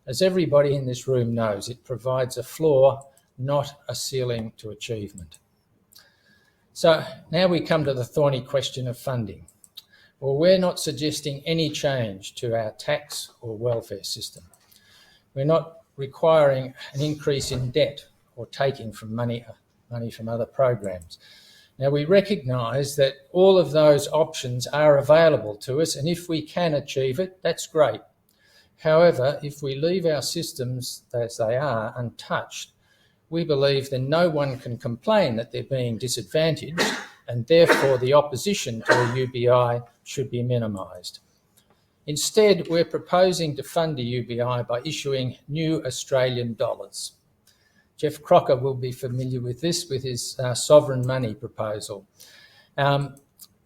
As everybody in this room knows, it provides a floor, not a ceiling to achievement. So now we come to the thorny question of funding. Well, we're not suggesting any change to our tax or welfare system. We're not requiring an increase in debt or taking from money from other programs. Now, we recognise that all of those options are available to us, and if we can achieve it, that's great. However, if we leave our systems as they are untouched, we believe then no one can complain that they're being disadvantaged, and therefore the opposition to a UBI should be minimised. Instead, we're proposing to fund a UBI by issuing new Australian dollars. Jeff Crocker will be familiar with this with his sovereign money proposal.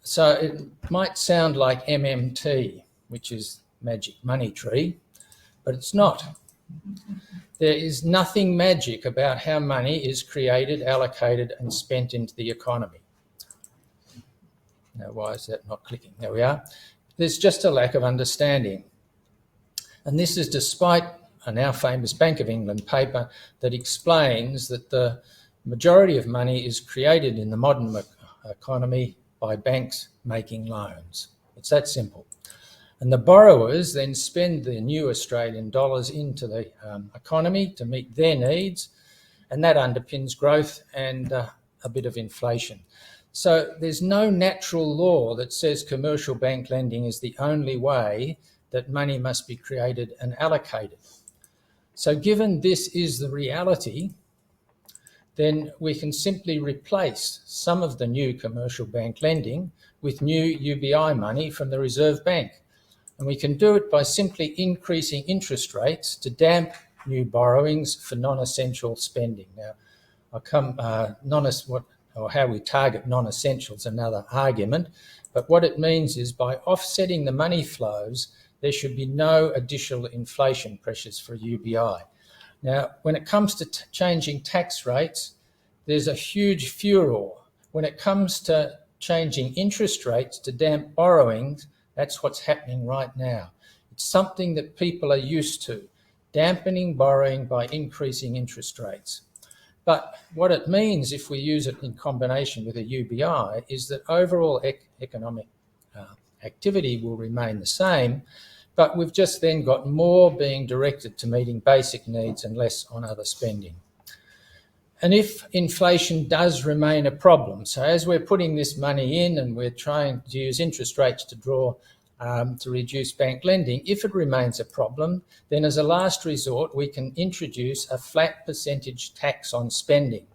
So it might sound like MMT, which is magic money tree, but it's not. There is nothing magic about how money is created, allocated and spent into the economy. Now, why is that not clicking? There we are. There's just a lack of understanding. And this is despite a now famous Bank of England paper that explains that the majority of money is created in the modern economy by banks making loans. It's that simple. And the borrowers then spend the new Australian dollars into the economy to meet their needs, and that underpins growth and a bit of inflation. So there's no natural law that says commercial bank lending is the only way that money must be created and allocated. So given this is the reality, then we can simply replace some of the new commercial bank lending with new UBI money from the Reserve Bank. And we can do it by simply increasing interest rates to damp new borrowings for non-essential spending. Now, I'll come, how we target non-essentials, another argument, but what it means is by offsetting the money flows, there should be no additional inflation pressures for UBI. Now, when it comes to changing tax rates, there's a huge furor. When it comes to changing interest rates to damp borrowings, that's what's happening right now. It's something that people are used to, dampening borrowing by increasing interest rates. But what it means if we use it in combination with a UBI is that overall economic activity will remain the same, but we've just then got more being directed to meeting basic needs and less on other spending. And if inflation does remain a problem, so as we're putting this money in and we're trying to use interest rates to draw to reduce bank lending, if it remains a problem, then as a last resort, we can introduce a flat percentage tax on spending.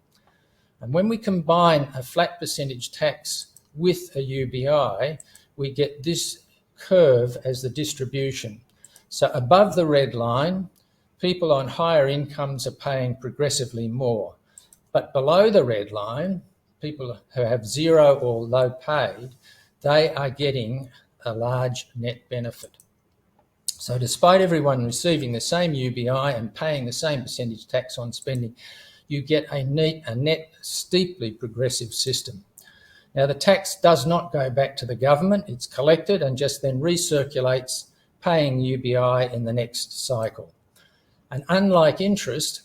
And when we combine a flat percentage tax with a UBI, we get this curve as the distribution. So above the red line, people on higher incomes are paying progressively more. But below the red line, people who have zero or low paid, they are getting a large net benefit. So despite everyone receiving the same UBI and paying the same percentage tax on spending, you get a net steeply progressive system. Now, the tax does not go back to the government. It's collected and just then recirculates, paying UBI in the next cycle. And unlike interest,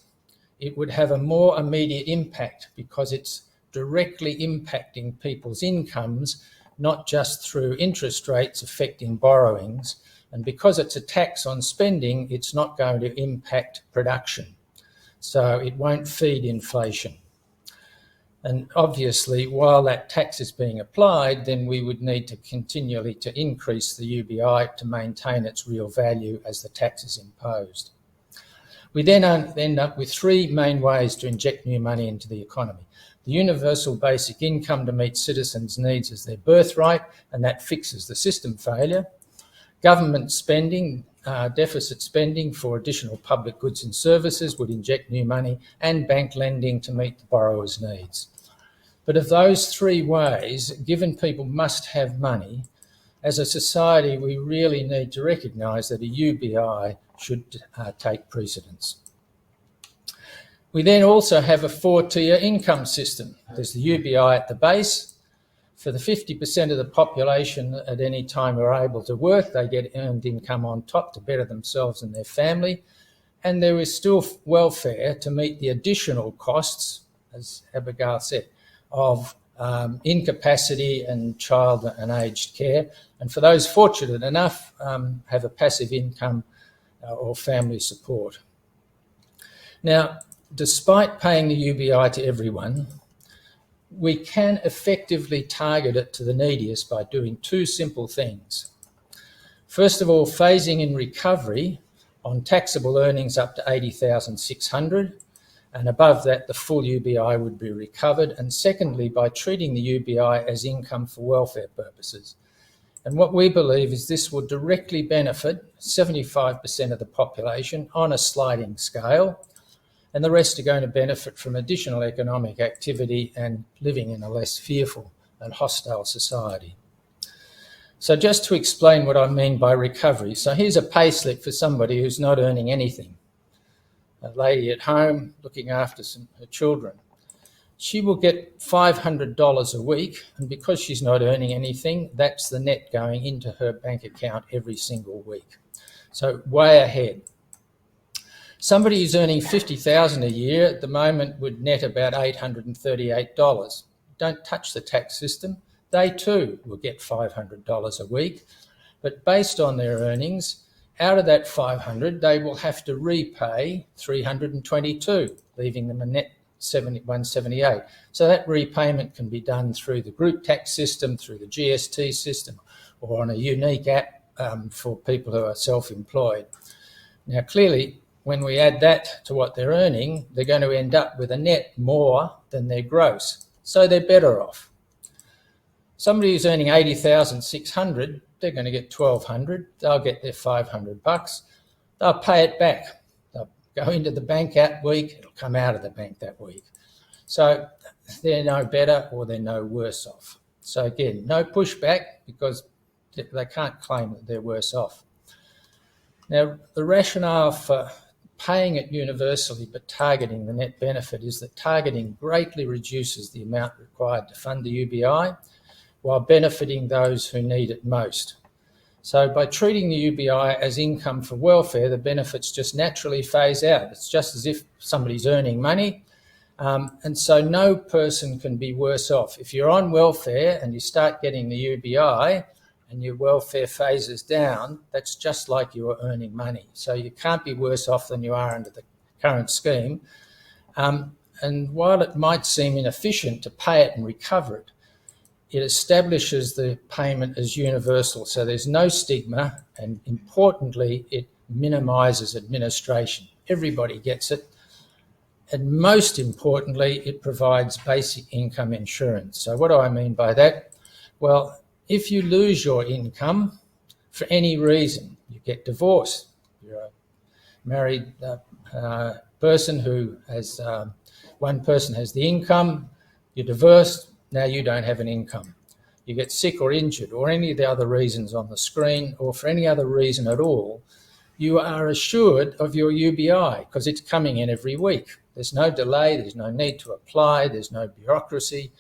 it would have a more immediate impact because it's directly impacting people's incomes, not just through interest rates affecting borrowings. And because it's a tax on spending, it's not going to impact production. So it won't feed inflation. And obviously, while that tax is being applied, then we would need to continually to increase the UBI to maintain its real value as the tax is imposed. We then end up with three main ways to inject new money into the economy. The universal basic income to meet citizens' needs as their birthright, and that fixes the system failure. Government spending, deficit spending for additional public goods and services would inject new money, and bank lending to meet the borrower's needs. But of those three ways, given people must have money, as a society we really need to recognise that a UBI should take precedence. We then also have a four-tier income system. There's the UBI at the base. For the 50% of the population at any time who are able to work, they get earned income on top to better themselves and their family. And there is still welfare to meet the additional costs, as Abigail said, of incapacity and child and aged care. And for those fortunate enough, have a passive income or family support. Now, despite paying the UBI to everyone, we can effectively target it to the neediest by doing two simple things. First of all, phasing in recovery on taxable earnings up to $80,600, and above that the full UBI would be recovered. And secondly, by treating the UBI as income for welfare purposes. And what we believe is this will directly benefit 75% of the population on a sliding scale, and the rest are going to benefit from additional economic activity and living in a less fearful and hostile society. So just to explain what I mean by recovery. So here's a pay slip for somebody who's not earning anything. A lady at home looking after her children. She will get $500 a week, and because she's not earning anything, that's the net going into her bank account every single week. So way ahead. Somebody who's earning $50,000 a year at the moment would net about $838. Don't touch the tax system. They too will get $500 a week, but based on their earnings, out of that 500, they will have to repay 322, leaving them a net 178. So that repayment can be done through the group tax system, through the GST system, or on a unique app for people who are self-employed. Now, clearly, when we add that to what they're earning, they're going to end up with a net more than their gross. So they're better off. Somebody who's earning $80,600, they're going to get $1,200. They'll get their $500. They'll pay it back. They'll go into the bank that week. It'll come out of the bank that week. So they're no better or they're no worse off. So again, no pushback because they can't claim that they're worse off. Now, the rationale for paying it universally but targeting the net benefit is that targeting greatly reduces the amount required to fund the UBI while benefiting those who need it most. So by treating the UBI as income for welfare, the benefits just naturally phase out. It's just as if somebody's earning money, and so no person can be worse off. If you're on welfare and you start getting the UBI and your welfare phases down, that's just like you are earning money. So you can't be worse off than you are under the current scheme. And while it might seem inefficient to pay it and recover it, it establishes the payment as universal, so there's no stigma, and importantly, it minimises administration. Everybody gets it. And most importantly, it provides basic income insurance. So what do I mean by that? Well, if you lose your income for any reason, you get divorced, you're a married person who has, one person has the income, you're divorced, now you don't have an income. You get sick or injured or any of the other reasons on the screen, or for any other reason at all, you are assured of your UBI because it's coming in every week. There's no delay, there's no need to apply, there's no bureaucracy.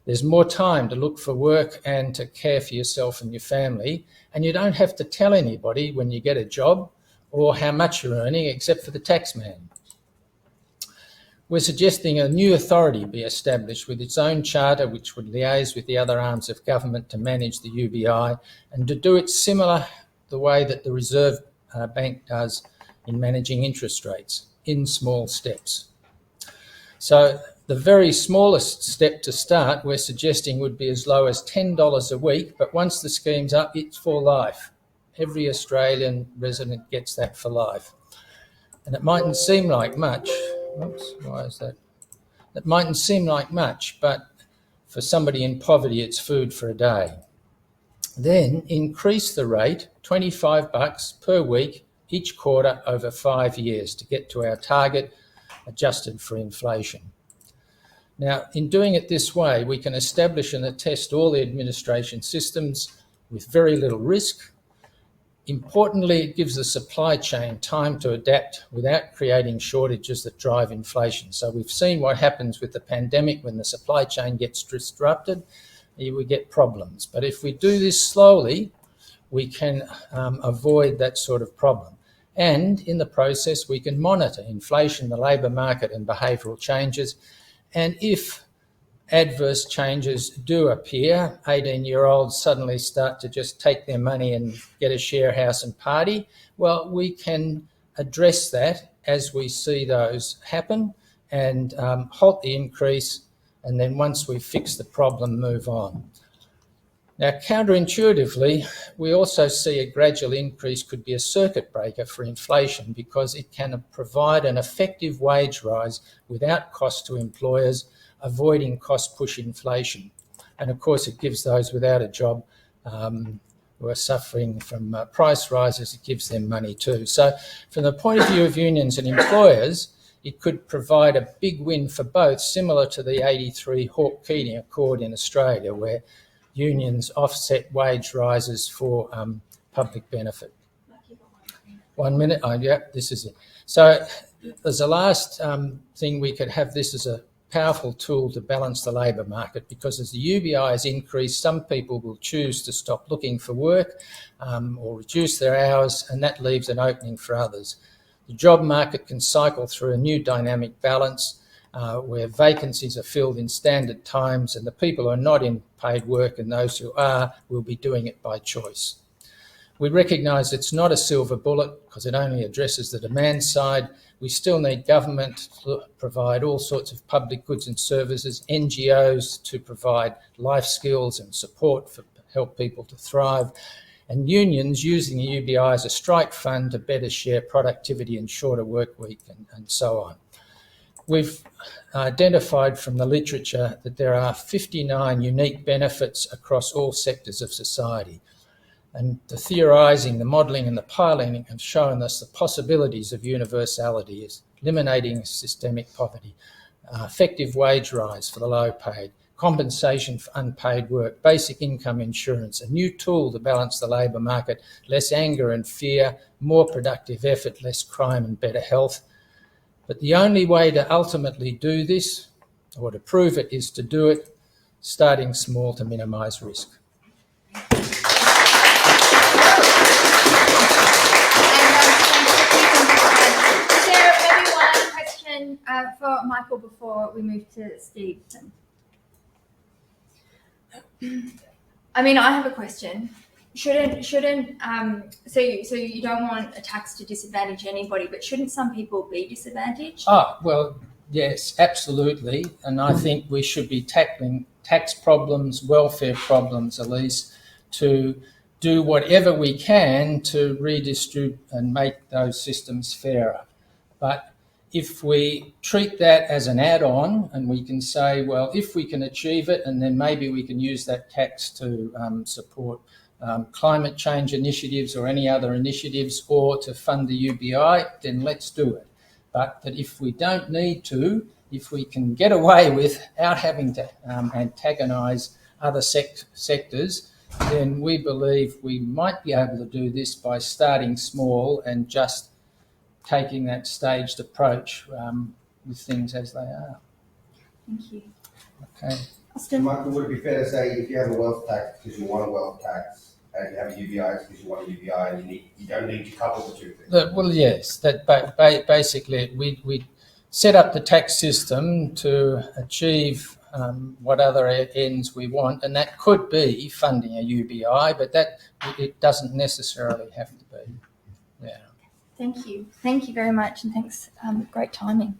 There's more time to look for work and to care for yourself and your family, and you don't have to tell anybody when you get a job or how much you're earning except for the tax man. We're suggesting a new authority be established with its own charter, which would liaise with the other arms of government to manage the UBI, and to do it similar the way that the Reserve Bank does in managing interest rates, in small steps. So the very smallest step to start, we're suggesting, would be as low as $10 a week, but once the scheme's up, it's for life. Every Australian resident gets that for life. And it mightn't seem like much. Oops, why is that? It mightn't seem like much, but for somebody in poverty, it's food for a day. Then increase the rate, $25 per week, each quarter over 5 years to get to our target, adjusted for inflation. Now, in doing it this way, we can establish and attest all the administration systems with very little risk. Importantly, it gives the supply chain time to adapt without creating shortages that drive inflation. So we've seen what happens with the pandemic when the supply chain gets disrupted, we get problems. But if we do this slowly, we can avoid that sort of problem. And in the process, we can monitor inflation, the labour market and behavioural changes. And if adverse changes do appear, 18-year-olds suddenly start to just take their money and get a share house and party, well, we can address that as we see those happen and halt the increase, and then once we fix the problem, move on. Now, counterintuitively, we also see a gradual increase could be a circuit breaker for inflation because it can provide an effective wage rise without cost to employers, avoiding cost-push inflation. And of course, it gives those without a job who are suffering from price rises, it gives them money too. So from the point of view of unions and employers, it could provide a big win for both, similar to the 83 Hawke-Keating Accord in Australia, where unions offset wage rises for public benefit. 1 minute, this is it. So as a last thing, we could have this as a powerful tool to balance the labour market, because as the UBI has increased, some people will choose to stop looking for work or reduce their hours, and that leaves an opening for others. The job market can cycle through a new dynamic balance where vacancies are filled in standard times, and the people who are not in paid work and those who are will be doing it by choice. We recognise it's not a silver bullet because it only addresses the demand side. We still need government to provide all sorts of public goods and services, NGOs to provide life skills and support for help people to thrive, and unions using the UBI as a strike fund to better share productivity and shorter work week and so on. We've identified from the literature that there are 59 unique benefits across all sectors of society. And the theorising, the modelling and the piloting have shown us the possibilities of universality is eliminating systemic poverty, effective wage rise for the low paid, compensation for unpaid work, basic income insurance, a new tool to balance the labour market, less anger and fear, more productive effort, less crime and better health. But the only way to ultimately do this, or to prove it, is to do it starting small to minimise risk. For Michael before we move to Steve. I mean, I have a question. Shouldn't so you don't want a tax to disadvantage anybody, but shouldn't some people be disadvantaged? Well, yes, absolutely. And I think we should be tackling tax problems, welfare problems, Elise, to do whatever we can to redistribute and make those systems fairer. But if we treat that as an add-on and we can say, well, if we can achieve it, and then maybe we can use that tax to support climate change initiatives or any other initiatives, or to fund the UBI, then let's do it. But that if we don't need to, if we can get away without having to antagonise other sectors, then we believe we might be able to do this by starting small and just taking that staged approach with things as they are. Thank you. Okay. Austin? Michael, would it be fair to say if you have a wealth tax because you want a wealth tax, and you have a UBI because you want a UBI, and you don't need to couple the two things? Well, yes. That basically we set up the tax system to achieve what other ends we want, and that could be funding a UBI, but that it doesn't necessarily have to be. Yeah. Thank you. Thank you very much, and thanks. Great timing.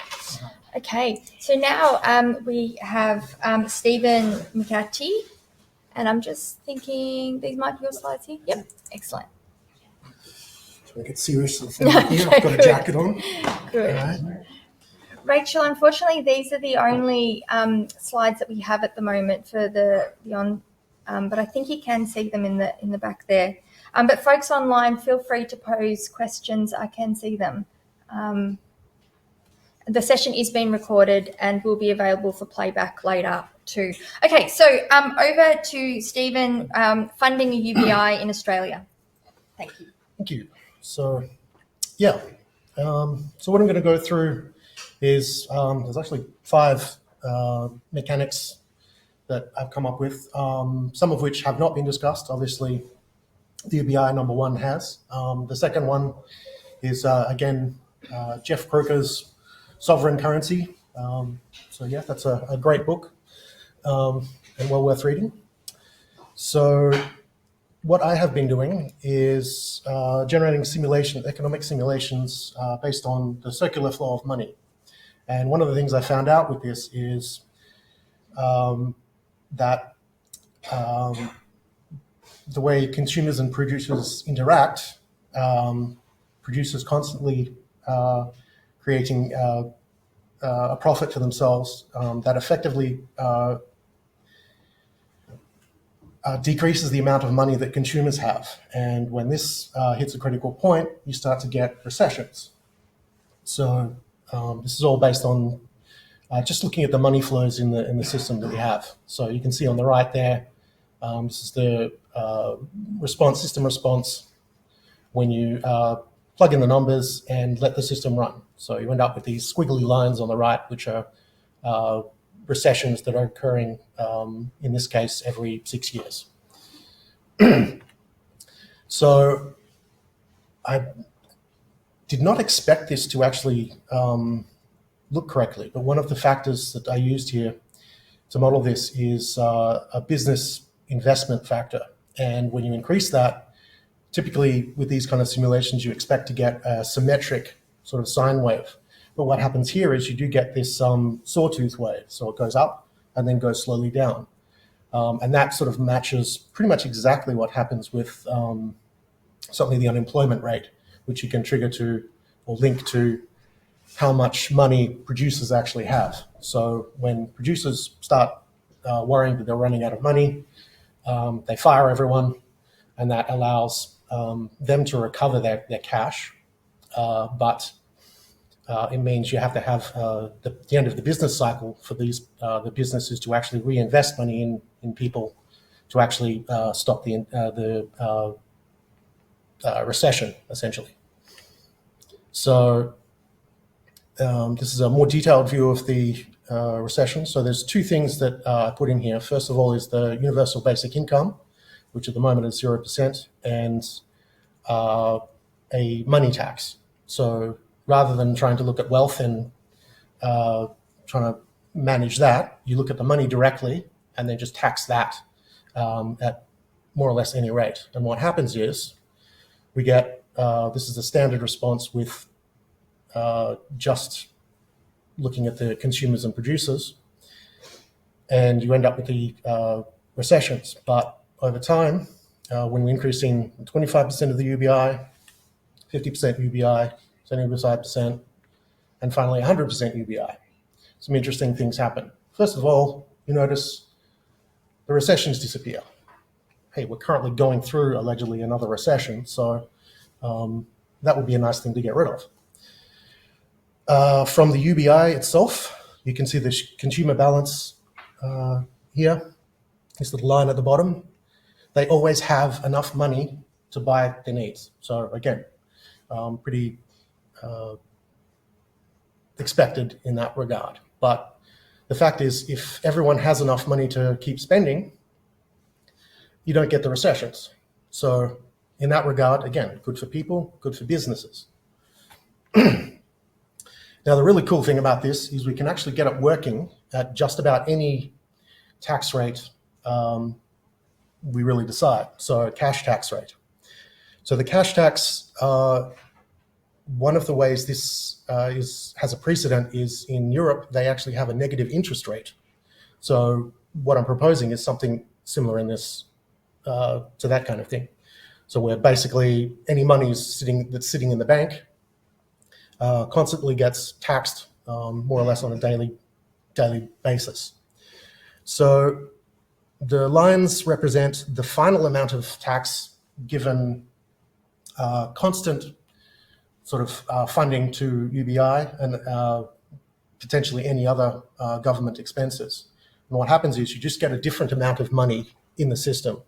Okay, so now we have Stephen McAtee, and I'm just thinking these might be your slides here. Yep, excellent. Make it serious here. I've got a jacket on. Good. All right. Rachel, unfortunately, these are the only slides that we have at the moment for the on, but I think you can see them in the back there. But folks online, feel free to pose questions. I can see them. The session is being recorded and will be available for playback later too. Okay, so over to Stephen, funding a UBI in Australia. Thank you. Thank you. So, yeah. So what I'm going to go through is there's actually 5 mechanics that I've come up with, some of which have not been discussed. Obviously, the UBI number 1 has. The second one is, again, Jeff Croker's Sovereign Currency. So, yeah, that's a great book and well worth reading. So what I have been doing is generating economic simulations based on the circular flow of money. And one of the things I found out with this is that the way consumers and producers interact, producers constantly creating a profit for themselves that effectively decreases the amount of money that consumers have. And when this hits a critical point, you start to get recessions. So this is all based on just looking at the money flows in the system that we have. So you can see on the right there, this is the system response when you plug in the numbers and let the system run. So you end up with these squiggly lines on the right, which are recessions that are occurring, in this case, every 6 years. So I did not expect this to actually look correctly, but one of the factors that I used here to model this is a business investment factor. And when you increase that, typically with these kind of simulations, you expect to get a symmetric sort of sine wave. But what happens here is you do get this sawtooth wave. So it goes up and then goes slowly down. And that sort of matches pretty much exactly what happens with certainly the unemployment rate, which you can trigger to or link to how much money producers actually have. So when producers start worrying that they're running out of money, they fire everyone, and that allows them to recover their cash. But it means you have to have the end of the business cycle for these the businesses to actually reinvest money in people to actually stop the recession, essentially. So this is a more detailed view of the recession. So there's 2 things that I put in here. First of all is the universal basic income, which at the moment is 0%, and a money tax. So rather than trying to look at wealth and trying to manage that, you look at the money directly and then just tax that at more or less any rate. And what happens is we get, this is a standard response with just looking at the consumers and producers, and you end up with the recessions. But over time, when we're increasing 25% of the UBI, 50% UBI, 75%, and finally 100% UBI, some interesting things happen. First of all, you notice the recessions disappear. Hey, we're currently going through allegedly another recession, so that would be a nice thing to get rid of. From the UBI itself, you can see the consumer balance here, this little line at the bottom. They always have enough money to buy their needs. So again, pretty expected in that regard. But the fact is, if everyone has enough money to keep spending, you don't get the recessions. So in that regard, again, good for people, good for businesses. Now, the really cool thing about this is we can actually get it working at just about any tax rate we really decide. So cash tax rate. So the cash tax, one of the ways this has a precedent is in Europe, they actually have a negative interest rate. So what I'm proposing is something similar in this to that kind of thing. So where basically any money that's sitting in the bank constantly gets taxed more or less on a daily basis. So the lines represent the final amount of tax given constant sort of funding to UBI and potentially any other government expenses. And what happens is you just get a different amount of money in the system.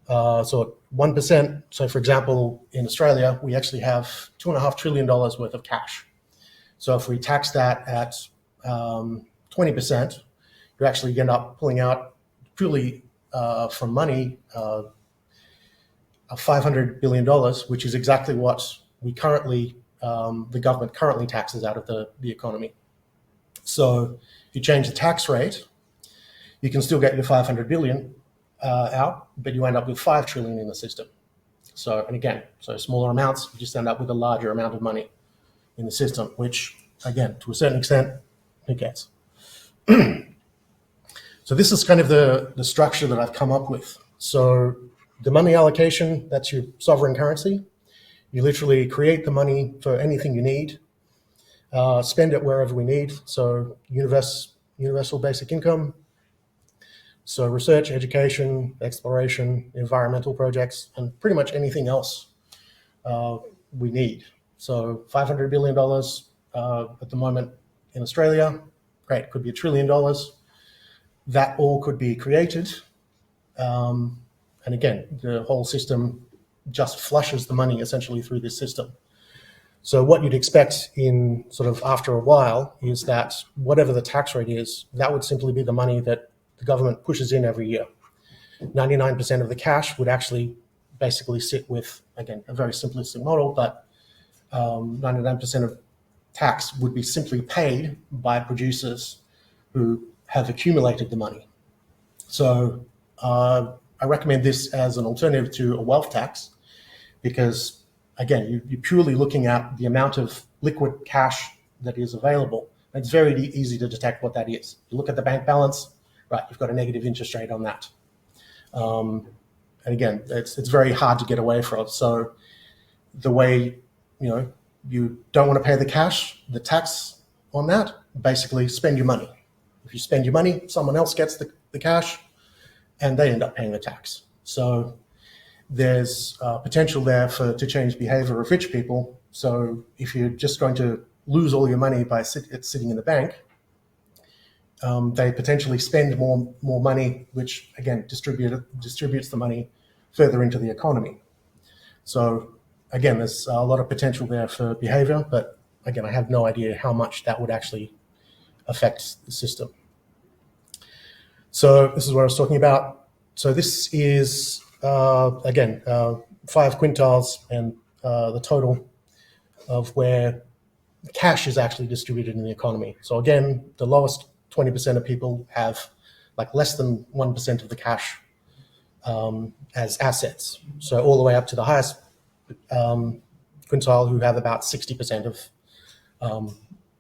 So 1%, so for example, in Australia, we actually have $2.5 trillion worth of cash. So if we tax that at 20%, you actually end up pulling out purely from money $500 billion, which is exactly what we currently, the government currently taxes out of the economy. So if you change the tax rate, you can still get your 500 billion out, but you end up with 5 trillion in the system. So, and again, so smaller amounts, you just end up with a larger amount of money in the system, which again, to a certain extent, who cares? So this is kind of the structure that I've come up with. So the money allocation, that's your sovereign currency. You literally create the money for anything you need, spend it wherever we need. So universal basic income. So research, education, exploration, environmental projects, and pretty much anything else we need. So $500 billion at the moment in Australia. Great, could be $1 trillion. That all could be created. And again, the whole system just flushes the money essentially through this system. So what you'd expect in sort of after a while is that whatever the tax rate is, that would simply be the money that the government pushes in every year. 99% of the cash would actually basically sit with, again, a very simplistic model, but 99% of tax would be simply paid by producers who have accumulated the money. So I recommend this as an alternative to a wealth tax because, again, you're purely looking at the amount of liquid cash that is available. It's very easy to detect what that is. You look at the bank balance, right, you've got a negative interest rate on that. And again, it's very hard to get away from. So the way, you don't want to pay the tax on that, basically spend your money. If you spend your money, someone else gets the cash and they end up paying the tax. So there's potential there to change behavior of rich people. So if you're just going to lose all your money by sitting in the bank, they potentially spend more money, which again distributes the money further into the economy. So again, there's a lot of potential there for behavior, but again, I have no idea how much that would actually affect the system. So this is what I was talking about. So this is, again, 5 quintiles and the total of where cash is actually distributed in the economy. So again, the lowest 20% of people have like less than 1% of the cash as assets. So all the way up to the highest quintile who have about 60% of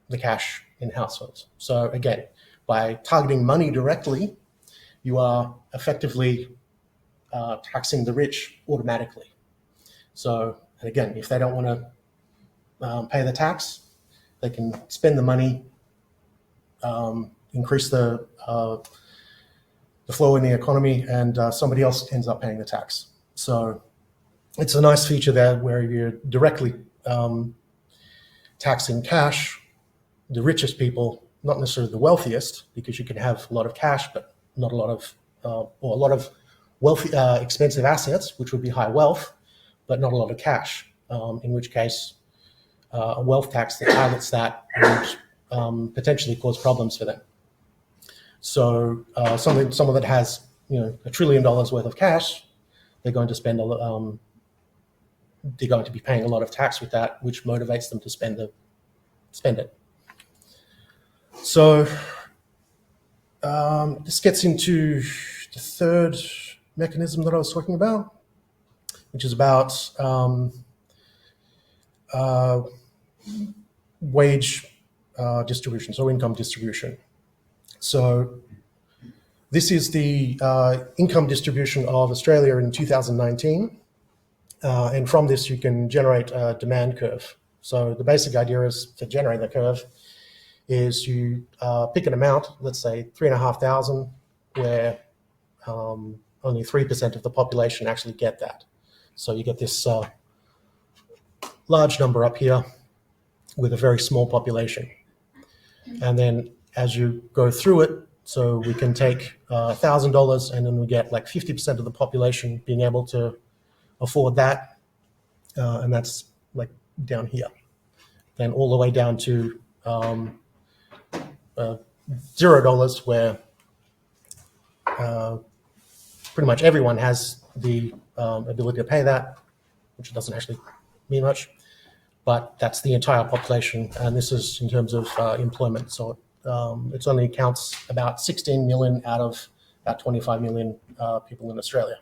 the cash in households. So again, by targeting money directly, you are effectively taxing the rich automatically. So, and again, if they don't want to pay the tax, they can spend the money, increase the flow in the economy, and somebody else ends up paying the tax. So it's a nice feature there where you're directly taxing cash, the richest people, not necessarily the wealthiest, because you can have a lot of cash, but not a lot of, or a lot of wealthy, expensive assets, which would be high wealth, but not a lot of cash, in which case a wealth tax that targets that would potentially cause problems for them. So someone that has $1 trillion worth of cash, they're going to spend they're going to be paying a lot of tax with that, which motivates them to spend it. So this gets into the third mechanism that I was talking about, which is about wage distribution, so income distribution. So this is the income distribution of Australia in 2019. And from this, you can generate a demand curve. So the basic idea is to generate the curve is you pick an amount, let's say 3,500, where only 3% of the population actually get that. So you get this large number up here with a very small population. And then as you go through it, so we can take $1,000 and then we get like 50% of the population being able to afford that. And that's like down here. Then all the way down to $0 where pretty much everyone has the ability to pay that, which doesn't actually mean much, but that's the entire population. And this is in terms of employment. So it only counts about 16 million out of about 25 million people in Australia.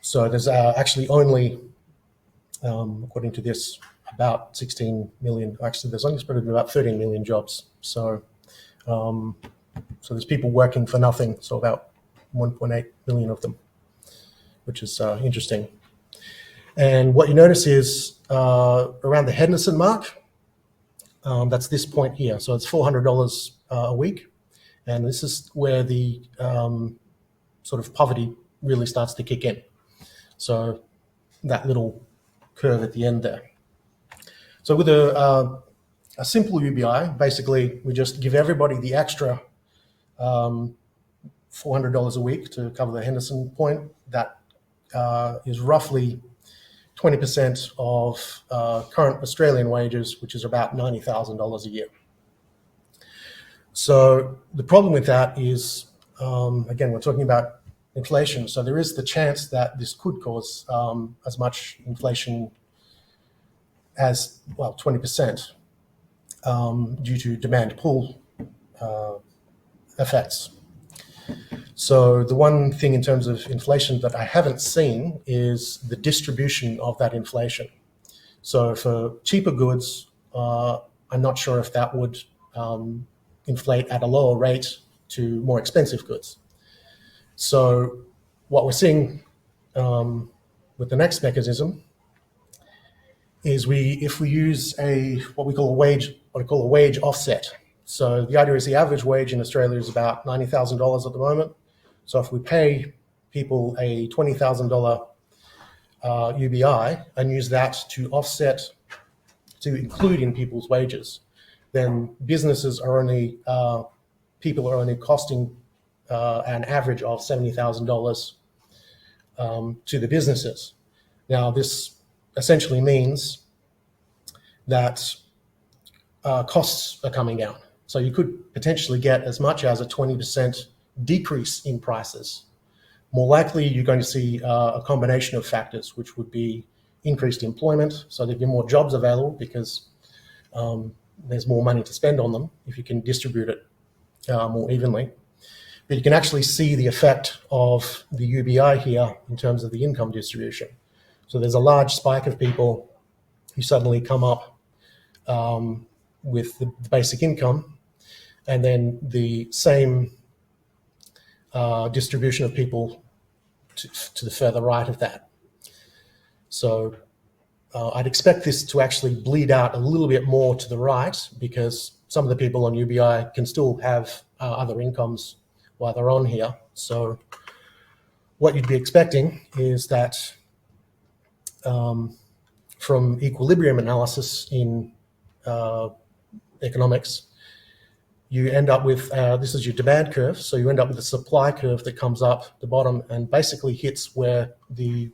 So there's actually only, according to this, about 16 million. Actually, there's only spread about 13 million jobs. So, so there's people working for nothing. So about 1.8 million of them, which is interesting. And what you notice is around the Henderson mark, that's this point here. So it's $400 a week. And this is where the sort of poverty really starts to kick in. So that little curve at the end there. So with a simple UBI, basically we just give everybody the extra $400 a week to cover the Henderson point. That is roughly 20% of current Australian wages, which is about $90,000 a year. So the problem with that is, again, we're talking about inflation. So there is the chance that this could cause as much inflation as, well, 20% due to demand pull effects. So the one thing in terms of inflation that I haven't seen is the distribution of that inflation. So for cheaper goods, I'm not sure if that would inflate at a lower rate to more expensive goods. So what we're seeing with the next mechanism is if we use what we call a wage offset. So the idea is the average wage in Australia is about $90,000 at the moment. So if we pay people a $20,000 UBI and use that to offset, to include in people's wages, then people are only costing an average of $70,000 to the businesses. Now, this essentially means that costs are coming down. So you could potentially get as much as a 20% decrease in prices. More likely, you're going to see a combination of factors, which would be increased employment. So there'd be more jobs available because there's more money to spend on them if you can distribute it more evenly. But you can actually see the effect of the UBI here in terms of the income distribution. So there's a large spike of people who suddenly come up with the basic income, and then the same distribution of people to the further right of that. So I'd expect this to actually bleed out a little bit more to the right because some of the people on UBI can still have other incomes while they're on here. So what you'd be expecting is that from equilibrium analysis in economics, you end up with, this is your demand curve, so you end up with a supply curve that comes up the bottom and basically hits where the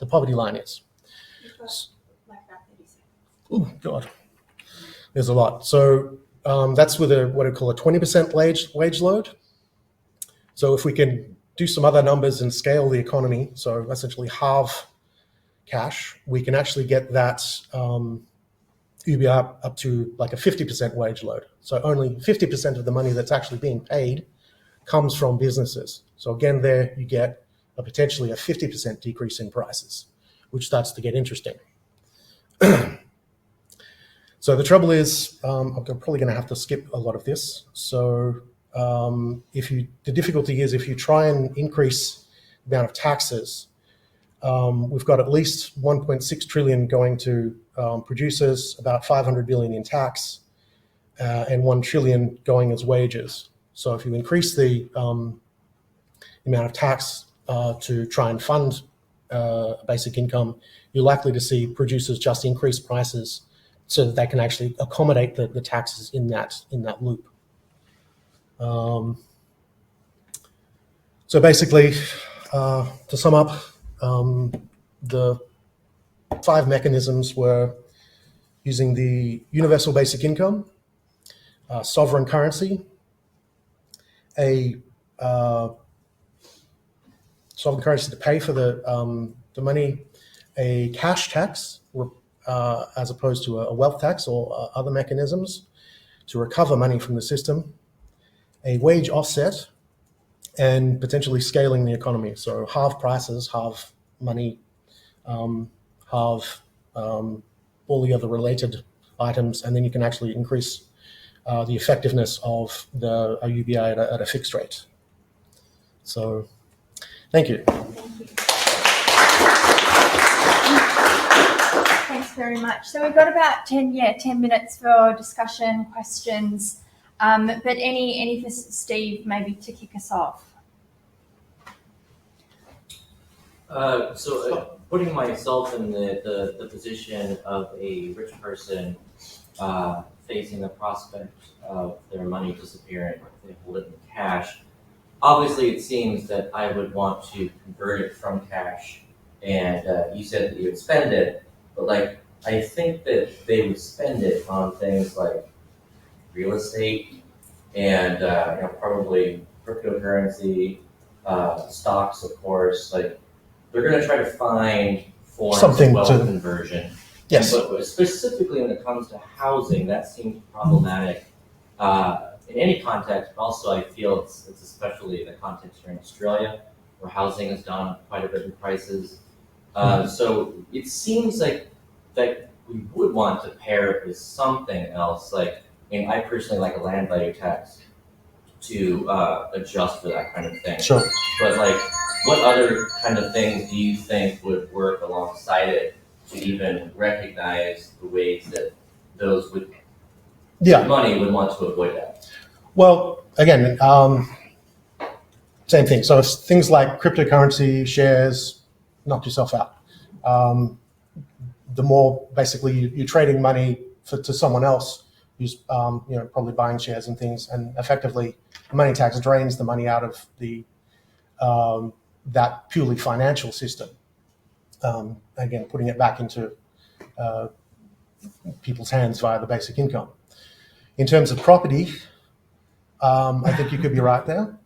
poverty line is. Oh, God. There's a lot. So that's with what I call a 20% wage load. So if we can do some other numbers and scale the economy, so essentially halve cash, we can actually get that UBI up to like a 50% wage load. So only 50% of the money that's actually being paid comes from businesses. So again, there you get potentially a 50% decrease in prices, which starts to get interesting. So the trouble is, I'm probably going to have to skip a lot of this. So the difficulty is if you try and increase the amount of taxes, we've got at least 1.6 trillion going to producers, about 500 billion in tax, and 1 trillion going as wages. So if you increase the amount of tax to try and fund basic income, you're likely to see producers just increase prices so that they can actually accommodate the taxes in that loop. So basically, to sum up, the 5 mechanisms were using the universal basic income, sovereign currency, a sovereign currency to pay for the money, a cash tax as opposed to a wealth tax or other mechanisms to recover money from the system, a wage offset, and potentially scaling the economy. So halve prices, halve money, halve all the other related items, and then you can actually increase the effectiveness of the UBI at a fixed rate. So, thank you. Thanks very much. So we've got about 10 minutes for discussion, questions, but any for Steve, maybe to kick us off. Putting myself in the position of a rich person facing the prospect of their money disappearing if they hold it in cash, obviously it seems that I would want to convert it from cash, and you said that you would spend it, but like I think that they would spend it on things like real estate and probably cryptocurrency, stocks, of course. Like they're going to try to find forms Something of wealth to- conversion. Yes. But specifically when it comes to housing, that seems problematic in any context, but also I feel it's especially in the context here in Australia, where housing has gone up quite a bit in prices. So it seems like that we would want to pair it with something else. Like, I personally like a land value tax to adjust for that kind of thing. Sure. But like, what other kind of things do you think would work alongside it to even recognize the ways that those with money would want to avoid that? Well, again, same thing. So if things like cryptocurrency, shares, knock yourself out. The more basically you're trading money to someone else who's probably buying shares and things, and effectively the money tax drains the money out of the that purely financial system. Again, putting it back into people's hands via the basic income. In terms of property, I think you could be right there.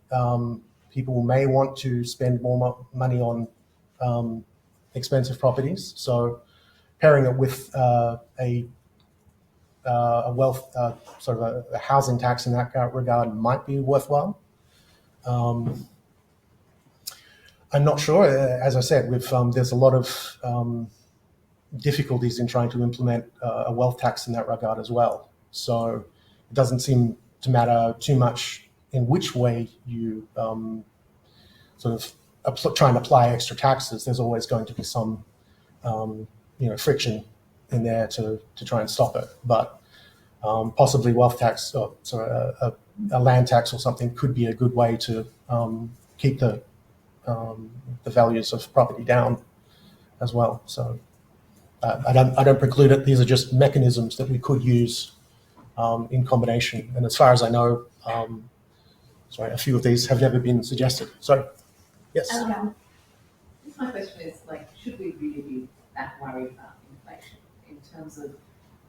People may want to spend more money on expensive properties, so pairing it with a wealth, sort of a housing tax in that regard might be worthwhile. I'm not sure. As I said, there's a lot of difficulties in trying to implement a wealth tax in that regard as well. So it doesn't seem to matter too much in which way you sort of try and apply extra taxes. There's always going to be some friction in there to try and stop it. But possibly wealth tax, a land tax or something could be a good way to keep the values of property down as well. So I don't preclude it. These are just mechanisms that we could use in combination. And as far as I know, a few of these have never been suggested. So, yes. My question is, should we really be that worried about inflation in terms of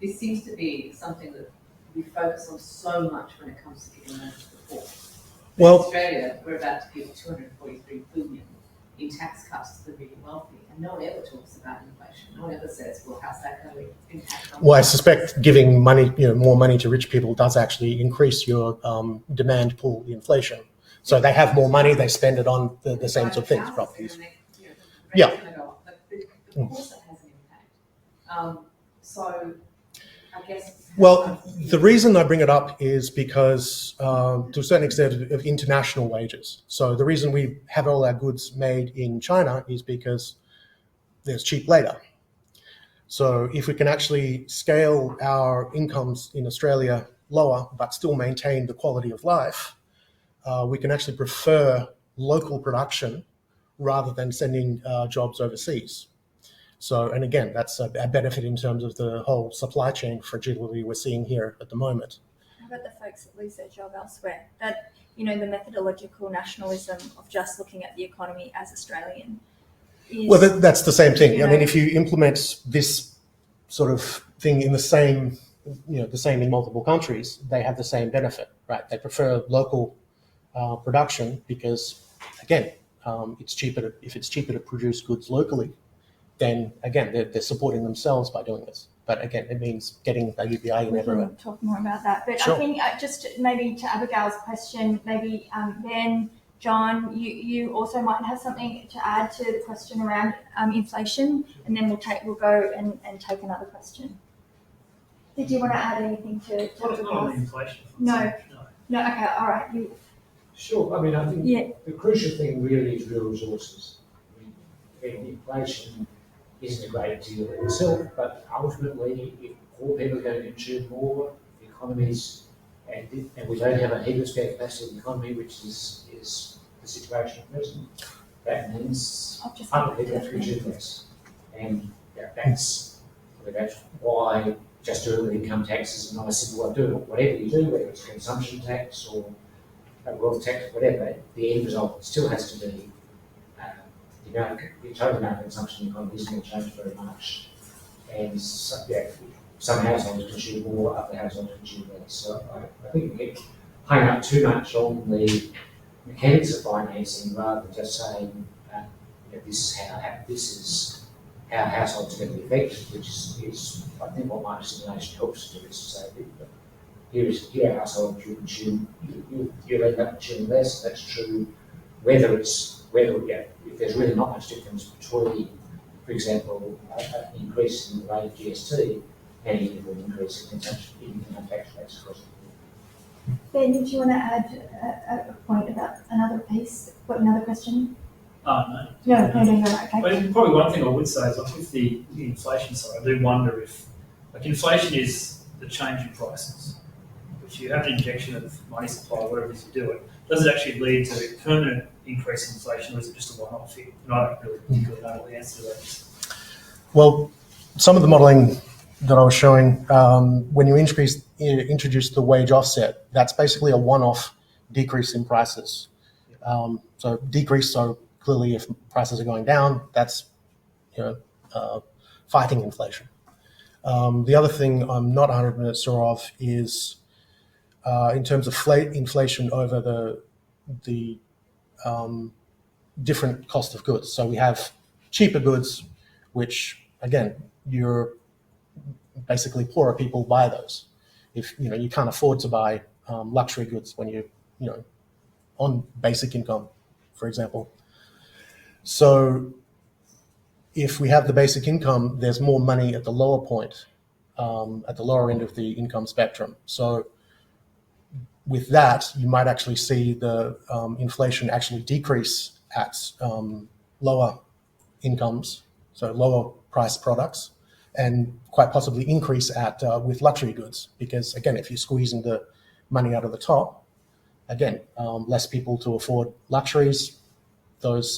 this seems to be something that we focus on so much when it comes to giving money to the poor. In Australia, we're about to give 243 billion in tax cuts to the really wealthy, and no one ever talks about inflation. No one ever says, well, how's that going to impact on... Well, I suspect giving money, more money to rich people does actually increase your demand pull inflation. So they have more money, they spend it on the same sort of things, properties. Yeah. Of course it has an impact. So I guess... Well, the reason I bring it up is because, to a certain extent, of international wages. So the reason we have all our goods made in China is because there's cheap labour. So if we can actually scale our incomes in Australia lower, but still maintain the quality of life, we can actually prefer local production rather than sending jobs overseas. So, and again, that's a benefit in terms of the whole supply chain fragility we're seeing here at the moment. How about the folks that lose their job elsewhere? That, the methodological nationalism of just looking at the economy as Australian is... Well, that's the same thing. I mean, if you implement this sort of thing in the same in multiple countries, they have the same benefit, right? They prefer local production because, again, it's cheaper if it's cheaper to produce goods locally, then again they're supporting themselves by doing this. But again, it means getting a UBI in everywhere. We can talk more about that. But Sure. I think just maybe to Abigail's question, maybe Ben, John, you also might have something to add to the question around inflation, and then we'll go and take another question. Did you want to add anything to Not on Abigail's? inflation. No. Okay. All right. Sure. I mean, I think the crucial thing really is real resources. I mean, inflation isn't a great deal in itself, but ultimately, if poor people are going to consume more, the economies, and we don't have a heated spare capacity of the economy, which is the situation at present, that means other people consume less. And that's why just doing income tax is not a simple way to do it. Whatever you do, whether it's consumption tax or wealth tax, whatever, the end result still has to be the total amount of consumption in the economy isn't going to change very much. And some households consume more, other households consume less. So I think we get hung up too much on the mechanics of financing rather than just saying this is how households are going to be affected, which is I think what market simulation helps to do is to say here are households you consume, you'll end up consuming less. That's true whether if there's really not much difference between, for example, an increase in the rate of GST and an increase in consumption in income tax rates across the board. Ben, did you want to add a point about another piece? What, another question? No. No, okay. But probably one thing I would say is with the inflation side, I do wonder if inflation is the change in prices. If you have an injection of money supply, whatever it is you do it, does it actually lead to a permanent increase in inflation, or is it just a one-off hit? And I don't really particularly know what the answer to that is. Well, some of the modelling that I was showing, when you introduce the wage offset, that's basically a one-off decrease in prices. So decrease, so clearly if prices are going down, that's fighting inflation. The other thing I'm not 100% sure of is in terms of inflation over the different cost of goods. So we have cheaper goods, which again, you're basically poorer people buy those. If you can't afford to buy luxury goods when you're on basic income, for example. So if we have the basic income, there's more money at the lower point, at the lower end of the income spectrum. So with that, you might actually see the inflation actually decrease at lower incomes, so lower price products, and quite possibly increase at with luxury goods. Because again, if you're squeezing the money out of the top, again, less people to afford luxuries, those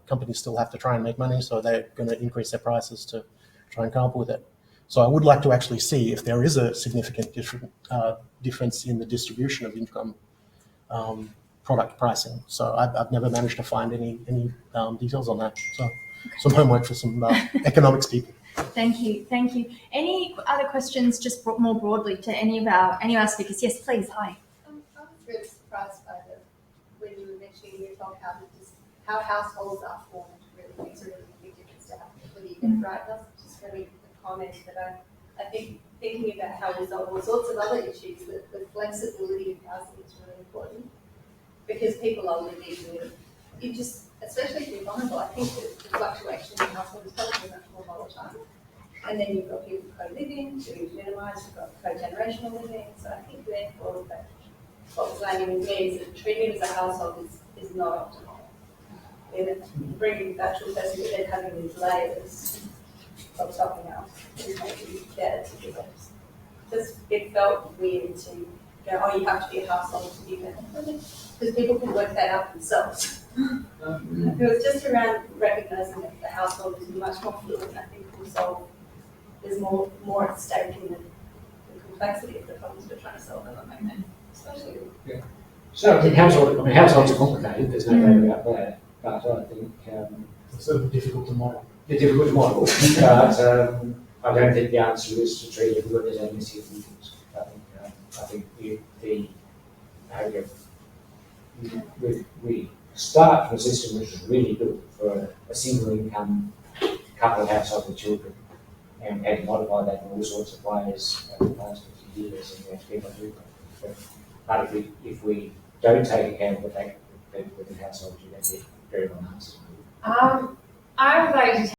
companies still have to try and make money, so they're going to increase their prices to try and come up with it. So I would like to actually see if there is a significant difference in the distribution of income product pricing. So I've never managed to find any details on that. So some homework for some economics people. Thank you. Any other questions, just more broadly, to any of our speakers? Yes, please. Hi. I was really surprised by when you were mentioning in your talk how households are formed really makes a really big difference to how quickly you get it right. That's just really a comment that I think thinking about how we solve all sorts of other issues, that the flexibility of housing is really important because people are living with, you just, especially if you're vulnerable, I think that the fluctuation in household is probably much more volatile. And then you've got people co-living to minimise, you've got co-generational living. So I think therefore that what was landing with me is that treating it as a household is not optimal. And bringing that to a person, but then having these layers of something else is maybe better to do it. Just it felt weird to go, oh, you have to be a household to do that. Because people can work that out themselves. It was just around recognising that the household is much more fluid. I think we'll solve, there's more at stake in the complexity of the problems we're trying to solve at the moment, especially. Yeah. So households are complicated. There's no doubt about that. But I think It's sort of difficult to model. they're difficult to model. But I don't think the answer is to treat everyone as amnesty of victims. I think we start from a system which is really good for a single income couple of household with children, and we had to modify that in all sorts of ways over the past 50 years, and we have to be able to do that. But if we don't take account of the fact that people live in households, you don't get very well answered. I would like to